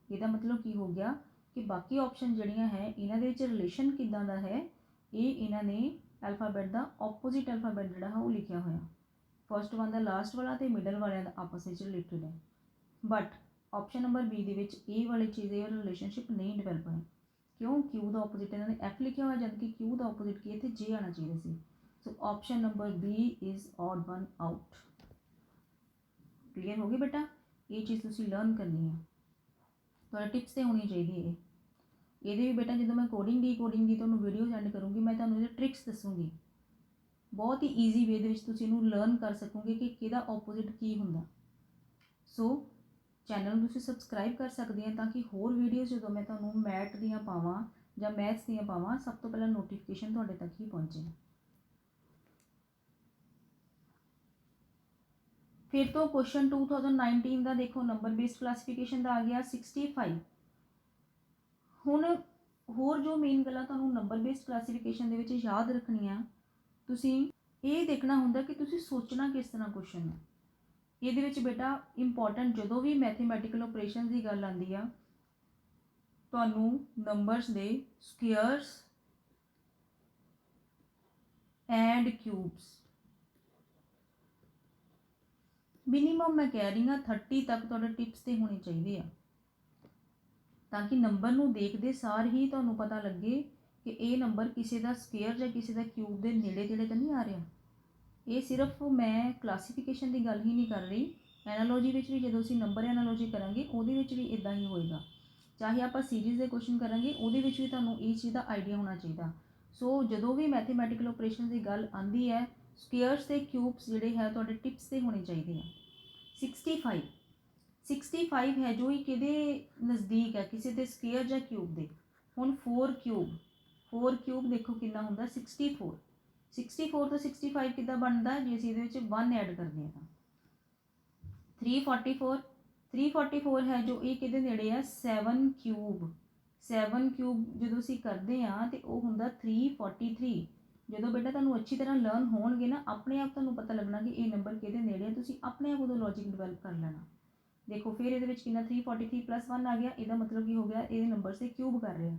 ਇਹਦਾ ਮਤਲਬ ਕੀ ਹੋ ਗਿਆ ਕਿ ਬਾਕੀ ਆਪਸ਼ਨ ਜਿਹੜੀਆਂ ਹੈ ਇਹਨਾਂ ਦੇ ਵਿੱਚ ਰਿਲੇਸ਼ਨ ਕਿੱਦਾਂ ਦਾ ਹੈ, ਇਹ ਇਹਨਾਂ ਨੇ ਅਲਫਾਬੈਟ ਦਾ ਆਪੋਜ਼ਿਟ ਅਲਫਾਬੈਟ ਜਿਹੜਾ ਹੈ ਉਹ ਲਿਖਿਆ ਹੋਇਆ। ਫਸਟ ਵਨ ਦਾ ਲਾਸਟ ਵਾਲਾ ਤੇ ਮਿਡਲ ਵਾਲਿਆਂ ਦਾ ਆਪਸ ਵਿੱਚ ਰਿਲੇਟਡ ਹੈ। ਬਟ ਆਪਸ਼ਨ ਨੰਬਰ B ਦੇ ਵਿੱਚ ਇਹ ਵਾਲੀ ਚੀਜ਼ ਇਹ ਰਿਲੇਸ਼ਨਸ਼ਿਪ ਨਹੀਂ ਡਿਵੈਲਪ ਹੋਈ। ਕਿਉਂ, Q ਦਾ ਆਪੋਜ਼ਿਟ ਇਹਨਾਂ ਨੇ F ਲਿਖਿਆ ਹੋਇਆ, ਜਦ ਕਿ Q ਦਾ ਆਪੋਜ਼ਿਟ ਕੀ ਇੱਥੇ J ਆਉਣਾ ਚਾਹੀਦਾ ਸੀ। So option number B is odd one out. Clear ਹੋ ਗਈ ਬੇਟਾ, ਇਹ ਚੀਜ਼ ਤੁਸੀਂ ਲਰਨ ਕਰਨੀ ਹੈ, ਤੁਹਾਡੇ ਟਿਪਸ ਤੇ ਹੋਣੀ ਚਾਹੀਦੀ ਹੈ। ਇਹਦੇ ਵੀ ਬੇਟਾ ਜਦੋਂ ਮੈਂ ਕੋਡਿੰਗ ਦੀ ਤੁਹਾਨੂੰ ਵੀਡੀਓ ਸੈਂਡ ਕਰੂੰਗੀ, ਮੈਂ ਤੁਹਾਨੂੰ ਇਹਦੇ ਟ੍ਰਿਕਸ ਦੱਸੂੰਗੀ। ਬਹੁਤ ਹੀ ਈਜ਼ੀ ਵੇ ਦੇ ਵਿੱਚ ਤੁਸੀਂ ਇਹਨੂੰ ਲਰਨ ਕਰ ਸਕੋਗੇ ਕਿ ਕਿਹਦਾ ਆਪੋਜ਼ਿਟ ਕੀ ਹੁੰਦਾ। ਸੋ ਚੈਨਲ ਨੂੰ ਤੁਸੀਂ ਸਬਸਕ੍ਰਾਈਬ ਕਰ ਸਕਦੇ ਆ ਤਾਂ ਕਿ ਹੋਰ ਵੀਡੀਓਜ਼ ਜਦੋਂ ਮੈਂ ਤੁਹਾਨੂੰ ਮੈਥ ਦੀਆਂ ਪਾਵਾਂ ਜਾਂ ਮੈਥਸ ਦੀਆਂ ਪਾਵਾਂ, ਸਭ ਤੋਂ ਪਹਿਲਾਂ ਨੋਟੀਫਿਕੇਸ਼ਨ ਤੁਹਾਡੇ ਤੱਕ ਹੀ ਪਹੁੰਚੇ। ਫਿਰ ਤੋਂ ਕੁਐਸਚਨ 2019 ਦਾ ਦੇਖੋ, ਨੰਬਰ ਬੇਸਡ ਕਲਾਸੀਫਿਕੇਸ਼ਨ ਦਾ ਆ ਗਿਆ 65। ਹੁਣ ਹੋਰ ਜੋ ਮੇਨ ਗੱਲਾਂ ਤੁਹਾਨੂੰ ਨੰਬਰ ਬੇਸਡ ਕਲਾਸੀਫਿਕੇਸ਼ਨ ਦੇ ਵਿੱਚ ਯਾਦ ਰੱਖਣੀਆਂ, ਤੁਸੀਂ ਇਹ ਦੇਖਣਾ ਹੁੰਦਾ ਕਿ ਤੁਸੀਂ ਸੋਚਣਾ ਕਿਸ ਤਰ੍ਹਾਂ ਕੁਐਸਚਨ ਹੈ। ਇਹਦੇ ਵਿੱਚ ਬੇਟਾ ਇੰਪੋਰਟੈਂਟ ਜਦੋਂ ਵੀ ਮੈਥਮੈਟੀਕਲ ਆਪਰੇਸ਼ਨ ਦੀ ਗੱਲ ਆਉਂਦੀ ਆ, ਤੁਹਾਨੂੰ ਨੰਬਰਸ ਦੇ ਸਕੁਅਰਸ ਐਂਡ ਕਿਊਬਸ ਮਿਨੀਮਮ ਮੈਂ ਕਹਿ ਰਹੀ ਹਾਂ 30 ਤੱਕ ਤੁਹਾਡੇ ਟਿਪਸ ਤੇ ਹੋਣੇ ਚਾਹੀਦੇ ਆ, ਤਾਂ ਕਿ ਨੰਬਰ ਨੂੰ ਦੇਖਦੇ ਸਾਰ ਹੀ ਤੁਹਾਨੂੰ ਪਤਾ ਲੱਗੇ ਕਿ ਇਹ ਨੰਬਰ ਕਿਸੇ ਦਾ ਸਕੁਅਰ ਜਾਂ ਕਿਸੇ ਦਾ ਕਿਊਬ ਦੇ ਨੇੜੇ ਤੇੜੇ ਤਾਂ ਨਹੀਂ ਆ ਰਿਹਾ। ਇਹ ਸਿਰਫ ਮੈਂ ਕਲਾਸੀਫਿਕੇਸ਼ਨ ਦੀ ਗੱਲ ਹੀ ਨਹੀਂ ਕਰ ਰਹੀ, ਐਨਾਲੋਜੀ ਵਿੱਚ ਵੀ ਜਦੋਂ ਅਸੀਂ ਨੰਬਰ ਐਨਾਲੋਜੀ ਕਰਾਂਗੇ ਉਹਦੇ ਵਿੱਚ ਵੀ ਇਦਾਂ ਹੀ ਹੋਏਗਾ। ਚਾਹੇ ਆਪਾਂ ਸੀਰੀਜ਼ ਦੇ ਕੁਐਸਚਨ ਕਰਾਂਗੇ ਉਹਦੇ ਵਿੱਚ ਵੀ ਤੁਹਾਨੂੰ ਇਹ ਚੀਜ਼ ਦਾ ਆਈਡੀਆ ਹੋਣਾ ਚਾਹੀਦਾ। ਸੋ ਜਦੋਂ ਵੀ ਮੈਥਮੈਟੀਕਲ ਆਪਰੇਸ਼ਨ ਦੀ ਗੱਲ ਆਉਂਦੀ ਹੈ, ਸਕੁਅਰਸ ਤੇ ਕਿਊਬਸ ਜਿਹੜੇ ਹੈ ਤੁਹਾਡੇ ਟਿਪਸ ਤੇ ਹੋਣੇ ਚਾਹੀਦੇ ਆ। 65 ਹੈ ਜੋ ਇਹ ਕਿਹਦੇ ਨਜ਼ਦੀਕ ਹੈ, ਕਿਸੇ ਦੇ ਸਕੁਅਰ ਜਾਂ ਕਿਊਬ ਦੇ। ਹੁਣ 4 ਕਿਊਬ ਦੇਖੋ ਕਿੰਨਾ ਹੁੰਦਾ 64 ਤੋਂ 65 ਕਿੱਦਾਂ ਬਣਦਾ, ਜੇ ਅਸੀਂ ਇਹਦੇ ਵਿੱਚ 1 ਐਡ ਕਰਦੇ ਹਾਂ ਤਾਂ 344 ਹੈ ਜੋ ਇਹ ਕਿਹਦੇ ਨੇੜੇ ਆ 7 ਕਿਊਬ ਜਦੋਂ ਅਸੀਂ ਕਰਦੇ ਹਾਂ ਤੇ ਉਹ ਹੁੰਦਾ 343। ਜਦੋਂ ਬੇਟਾ ਤੁਹਾਨੂੰ ਅੱਛੀ ਤਰ੍ਹਾਂ ਲਰਨ ਹੋਣਗੇ ਨਾ, ਆਪਣੇ ਆਪ ਤੁਹਾਨੂੰ ਪਤਾ ਲੱਗਣਾ ਕਿ ਇਹ ਨੰਬਰ ਕਿਹਦੇ ਨੇੜੇ ਆ, ਤੁਸੀਂ ਆਪਣੇ ਆਪ ਉਹਦਾ ਲੌਜਿਕ ਡਿਵੈਲਪ ਕਰ ਲੈਣਾ। ਦੇਖੋ ਫਿਰ ਇਹਦੇ ਵਿੱਚ ਕਿੰਨਾ 343 + 1 ਆ ਗਿਆ, ਇਹਦਾ ਮਤਲਬ ਕੀ ਹੋ ਗਿਆ, ਇਹਦੇ ਨੰਬਰ ਸੇ ਕਿਊਬ ਕਰ ਰਿਹਾ।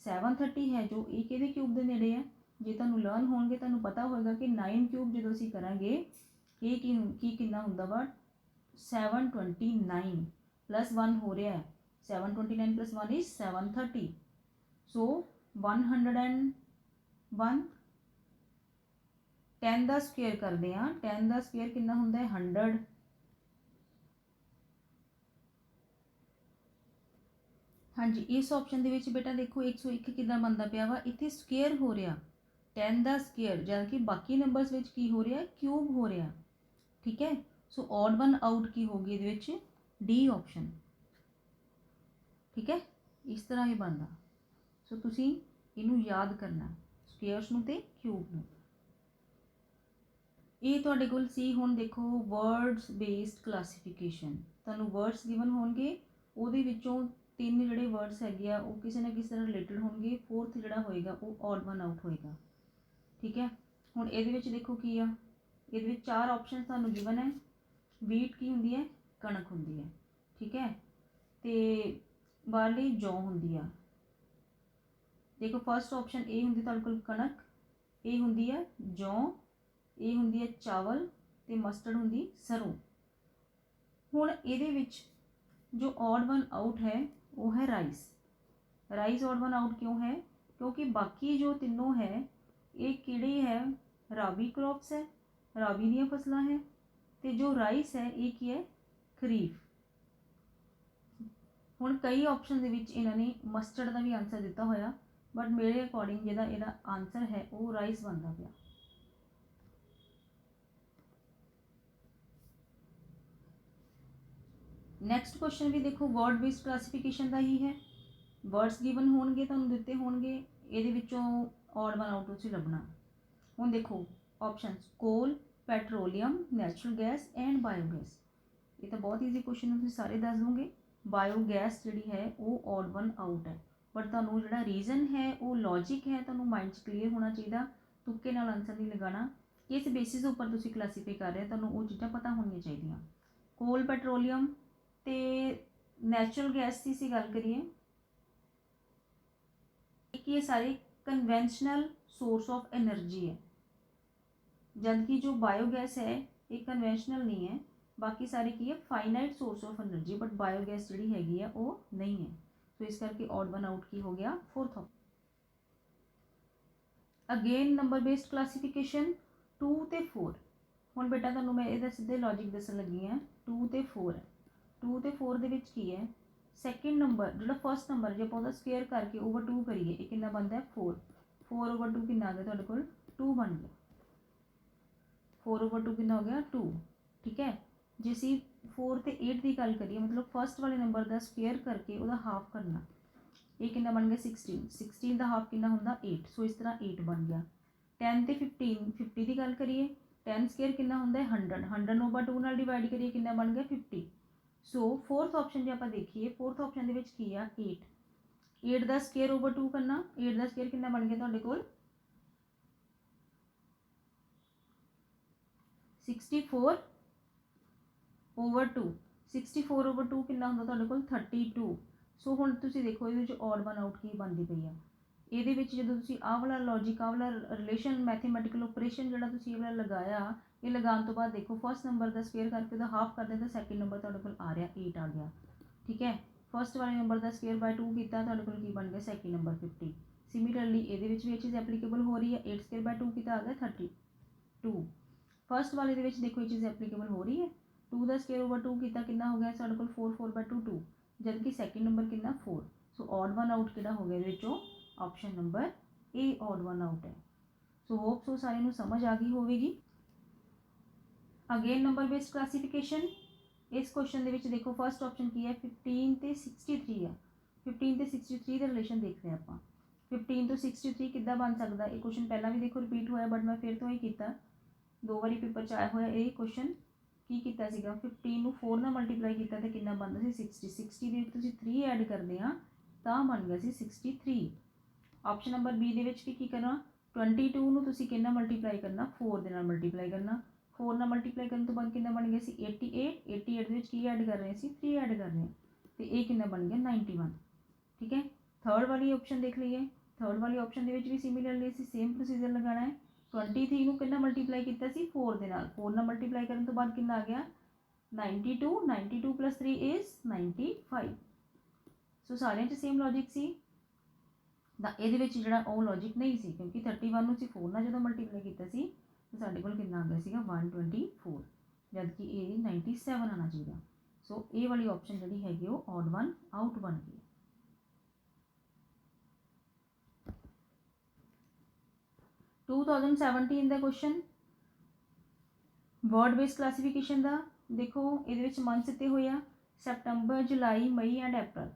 730 ਹੈ ਜੋ ਇਹ ਕਿਹਦੇ ਕਿਊਬ ਦੇ ਨੇੜੇ ਹੈ। ਜੇ ਤੁਹਾਨੂੰ ਲਰਨ ਹੋਣਗੇ ਤੁਹਾਨੂੰ ਪਤਾ ਹੋਏਗਾ ਕਿ 9 ਕਿਊਬ ਜਦੋਂ ਅਸੀਂ ਕਰਾਂਗੇ ਇਹ ਕੀ ਕਿੰਨਾ ਹੁੰਦਾ ਵਾ 729 + 1 ਹੋ ਰਿਹਾ ਹੈ, 729 + 1 is 730। ਸੋ 101 10 ਦਾ ਸਕੁਅਰ ਕਰਦੇ ਹਾਂ, 10 ਦਾ ਸਕੁਅਰ ਕਿੰਨਾ ਹੁੰਦਾ ਹੈ 100। ਹਾਂਜੀ, ਇਸ ਆਪਸ਼ਨ ਦੇ ਵਿੱਚ ਬੇਟਾ ਦੇਖੋ 101 ਕਿੱਦਾਂ ਬਣਦਾ ਪਿਆ ਵਾ, ਇੱਥੇ ਸਕੁਅਰ ਹੋ ਰਿਹਾ 10 ਦਾ ਸਕੁਅਰ, ਜਦ ਕਿ ਬਾਕੀ ਨੰਬਰਸ ਵਿੱਚ ਕੀ ਹੋ ਰਿਹਾ ਕਿਊਬ ਹੋ ਰਿਹਾ। ਠੀਕ ਹੈ, ਸੋ ਆਡ ਵਨ ਆਊਟ ਕੀ ਹੋਗੀ ਇਹਦੇ ਵਿੱਚ ਡੀ ਆਪਸ਼ਨ। ਠੀਕ ਹੈ, ਇਸ ਤਰ੍ਹਾਂ ਹੀ ਬਣਦਾ। ਸੋ ਤੁਸੀਂ ਇਹਨੂੰ ਯਾਦ ਕਰਨਾ, ਸਕੁਅਰਸ ਨੂੰ ਤੇ ਕਿਊਬ ਨੂੰ। ਇਹ ਤੁਹਾਡੇ ਕੋਲ ਸੀ। ਹੁਣ ਦੇਖੋ ਵਰਡਸ ਬੇਸਡ ਕਲਾਸੀਫਿਕੇਸ਼ਨ, ਤੁਹਾਨੂੰ ਵਰਡਸ ਗਿਵਨ ਹੋਣਗੇ, ਉਹਦੇ ਵਿੱਚੋਂ 3 ਜਿਹੜੇ ਵਰਡਸ ਹੈਗੇ ਆ ਉਹ ਕਿਸੇ ਨਾ ਕਿਸੇ ਤਰ੍ਹਾਂ ਰਿਲੇਟਡ ਹੋਣਗੇ, 4th ਜਿਹੜਾ ਹੋਏਗਾ ਉਹ ਆਡ ਵਨ ਆਊਟ ਹੋਏਗਾ। ਠੀਕ ਹੈ, ਹੁਣ ਇਹਦੇ ਵਿੱਚ ਦੇਖੋ ਕੀ ਆ, ਇਹਦੇ ਵਿੱਚ 4 ਆਪਸ਼ਨ ਤੁਹਾਨੂੰ ਗਿਵਨ ਹੈ। ਵੀਟ ਕੀ ਹੁੰਦੀ ਹੈ, ਕਣਕ ਹੁੰਦੀ ਹੈ। ਠੀਕ ਹੈ, ਤੇ ਬਾਰਲੀ ਜੌਂ ਹੁੰਦੀ ਆ। ਦੇਖੋ ਫਸਟ ਆਪਸ਼ਨ ਇਹ ਹੁੰਦੀ ਤੁਹਾਡੇ ਕੋਲ ਕਣਕ, ਇਹ ਹੁੰਦੀ ਹੈ ਜੌਂ, ਇਹ ਹੁੰਦੀ ਹੈ ਚਾਵਲ, ਤੇ ਮਸਟਰਡ ਹੁੰਦੀ ਸਰੋਂ। ਹੁਣ ਇਹਦੇ ਵਿੱਚ ਜੋ ਆਡ ਵਨ ਆਊਟ ਹੈ ਉਹ ਹੈ rice. Rice odd one out ਕਿਉਂ ਹੈ, क्योंकि बाकी जो तीनों है ये किहड़ी है, राबी क्रॉप्स है, राबी दी फसलां है। तो जो राइस है ये की है, खरीफ। हुण कई ऑप्शन दे विच इन्हां ने मस्टर्ड का भी आंसर दिता होया, बट मेरे अकॉर्डिंग जिहड़ा इहदा आंसर है वो राइस बनता पिया। नैक्सट क्वेश्चन भी देखो वर्ड बेस्ड क्लासीफिकेशन का ही है। वर्ड्स गिवन होणगे, तुहानूं दिते होणगे, इहदे विचों ऑड वन आउट तुसीं लभना। हुण देखो options coal, petroleum, natural gas and biogas. ये तो बहुत ईजी क्वेश्चन तुसीं सारे दस दोगे। बायोगैस जिहड़ी है वो ऑड वन आउट है, बट तुहानूं जिहड़ा रीजन है वो लॉजिक है, तुहानूं माइंड च क्लीयर होना चाहिए। तुक्के नाल आंसर नहीं लगाना, किस बेसिस उपर तुसीं क्लासीफाई कर रहे हो, तुहानूं वो चीज़ां पता होणियां चाहीदियां। कोल, पैट्रोलीਅम ते नैचुरल गैस की गल करिए, ये सारे कन्वेंशनल सोर्स ऑफ एनर्जी है, जबकि जो बायोगैस है ये कन्वेंशनल नहीं है। बाकी सारी की है finite source of energy, but biogas जी हैगी है वो नहीं है। तो इस करके ऑड वन आउट की हो गया fourth option. Again number based classification 2 ते 4। हुण बेटा तुहानूं मैं इहदा सीधे लॉजिक दस्सण लगी हाँ। 2 ते 4 है, 2 ते 4 दे विच की है, सैकेंड नंबर जो फर्स्ट नंबर जो आप स्केयर करके ओवर 2 करिए, ये कितना बनता है 4। 4 ओवर 2 कितना आ गया तुहाडे कोल 2 बन गया। 4 ओवर 2 कितना हो गया 2। ठीक है, जे असीं 4 ते 8 की गल करिए, मतलब फर्स्ट वाले नंबर का स्केयर करके वह हाफ करना, ये कितना बन गया 16। 16 का हाफ कितना होंदा 8। सो इस तरह 8 बन गया। 10 ते 15, 50 की गल करिए, 10 स्केयर कितना होंदा 100, 100 नूं आपां 2 नाल डिवाइड करिए कितना बन गया 50। सो फोर्थ ऑप्शन जो आप देखिए, फोर्थ ऑप्शन के की आ 8। 8 का स्केयर ओवर 2 करना, 8 का स्केयर कितना बन गया तुहाडे कोल 64 ओवर 2। 64 ओवर 2 कितना होंदा तुहाडे कोल 32। सो हुण तुसीं देखो इहदे विच ऑड वन आउट की बनदी पई आ। ਇਹਦੇ ਵਿੱਚ ਜਦੋਂ ਤੁਸੀਂ ਆਹ ਵਾਲਾ ਲੌਜਿਕ, ਆਹ ਵਾਲਾ ਰਿਲੇਸ਼ਨ, ਮੈਥਮੈਟੀਕਲ ਆਪਰੇਸ਼ਨ ਜਿਹੜਾ ਤੁਸੀਂ ਇਹ ਵਾਲਾ ਲਗਾਇਆ, ਇਹ ਲਗਾਉਣ ਤੋਂ ਬਾਅਦ ਦੇਖੋ ਫਸਟ ਨੰਬਰ ਦਾ ਸਕੁਅਰ ਕਰਕੇ ਉਹਦਾ ਹਾਫ ਕਰਦੇ ਤਾਂ ਸੈਕਿੰਡ ਨੰਬਰ ਤੁਹਾਡੇ ਕੋਲ ਆ ਰਿਹਾ 8 ਆ ਗਿਆ। ਠੀਕ ਹੈ, ਫਸਟ ਵਾਲੇ ਨੰਬਰ ਦਾ ਸਕੁਅਰ ਬਾਈ 2 ਕੀਤਾ, ਤੁਹਾਡੇ ਕੋਲ ਕੀ ਬਣ ਗਿਆ ਸੈਕਿੰਡ ਨੰਬਰ 50। ਸਿਮਿਲਰਲੀ ਇਹਦੇ ਵਿੱਚ ਵੀ ਇਹ ਚੀਜ਼ ਐਪਲੀਕੇਬਲ ਹੋ ਰਹੀ ਹੈ। 8 ਸਕੁਅਰ ਬਾਈ 2 ਕੀਤਾ ਆ ਗਿਆ 32। फस्ट वाले दे विच देखो ये चीज़ एप्लीकेबल हो रही है। 2 का स्केयर ओवर 2 कितना कितना हो गया साढ़े को 4, 4 बाय 2 2, जबकि सैकेंड नंबर कितना 4। सो ऑड वन आउट किहड़ा हो गया option number A odd one out है। सो होप सो सारे नूं समझ आ गई होगी। अगेन नंबर बेस्ड क्लासीफिकेशन, इस क्वेश्चन दे विच देखो फस्ट ऑप्शन की है 15 ते 63 है। 15 ते 63 का रिलेशन देखते हैं आप। 15 तो 63 किद्दां बन सकता, ये क्वेश्चन पहला भी देखो रिपीट होया, बट मैं फिर तो ही किया, 2 बारी पेपर च आया होया ये क्वेश्चन। की किया सीगा 15 ਨੂੰ 4 ਨਾਲ मल्टीप्लाई किया तो कितना बनता सी 60। 60 ਦੇ ਵਿੱਚ ਤੁਸੀਂ 3 ऐड करते हैं तो बन गया सी 63। ऑप्शन नंबर बी ਦੇ ਵਿੱਚ ਕੀ करना, 22 ਨੂੰ ਤੁਸੀਂ ਕਿੰਨਾ ਮਲਟੀਪਲਾਈ ਕਰਨਾ 4 ਦੇ ਨਾਲ ਮਲਟੀਪਲਾਈ करना, 4 ਨਾਲ ਮਲਟੀਪਲਾਈ ਕਰਨ ਤੋਂ ਬਾਅਦ ਕਿੰਨਾ ਬਣ ਗਿਆ ਸੀ 88। 88 ਦੇ ਵਿੱਚ ਕੀ ऐड कर रहे हैं 3 ऐड कर रहे हैं, तो ये कितना बन गया 91। ठीक है, थर्ड वाली ऑप्शन देख लीजिए। थर्ड वाली ऑप्शन ਦੇ ਵਿੱਚ भी सिमिलरली ਅਸੀਂ सेम प्रोसीजर लगाना है। 23 ਨੂੰ ਕਿੰਨਾ ਮਲਟੀਪਲਾਈ ਕੀਤਾ ਸੀ 4 ਦੇ ਨਾਲ, 4 ਨਾਲ ਮਲਟੀਪਲਾਈ ਕਰਨ ਤੋਂ ਬਾਅਦ ਕਿੰਨਾ ਆ ਗਿਆ 92। 92 + 3 इज़ 95। ਸੋ ਸਾਰਿਆਂ 'ਚ ਸੇਮ ਲੌਜਿਕ ਸੀ। ਤਾਂ ਇਹਦੇ ਵਿੱਚ ਜਿਹੜਾ ਉਹ ਲੌਜਿਕ ਨਹੀਂ ਸੀ, ਕਿਉਂਕਿ 31 ਨੂੰ ਅਸੀਂ 4 ਨਾਲ ਜਦੋਂ ਮਲਟੀਪਲਾਈ ਕੀਤਾ ਸੀ ਤਾਂ ਸਾਡੇ ਕੋਲ ਕਿੰਨਾ ਆ ਗਿਆ ਸੀਗਾ 124, ਜਦਕਿ ਇਹ 97 ਆਉਣਾ ਚਾਹੀਦਾ। ਸੋ ਇਹ ਵਾਲੀ ਆਪਸ਼ਨ ਜਿਹੜੀ ਹੈਗੀ ਉਹ ऑड वन आउट बन गई। 2017 ਦਾ क्वेश्चन वर्ड बेस्ड क्लासीफिकेशन का देखो, ये मंथ दिते हुए आ सैप्टेंबर, जुलाई, मई एंड अप्रैल।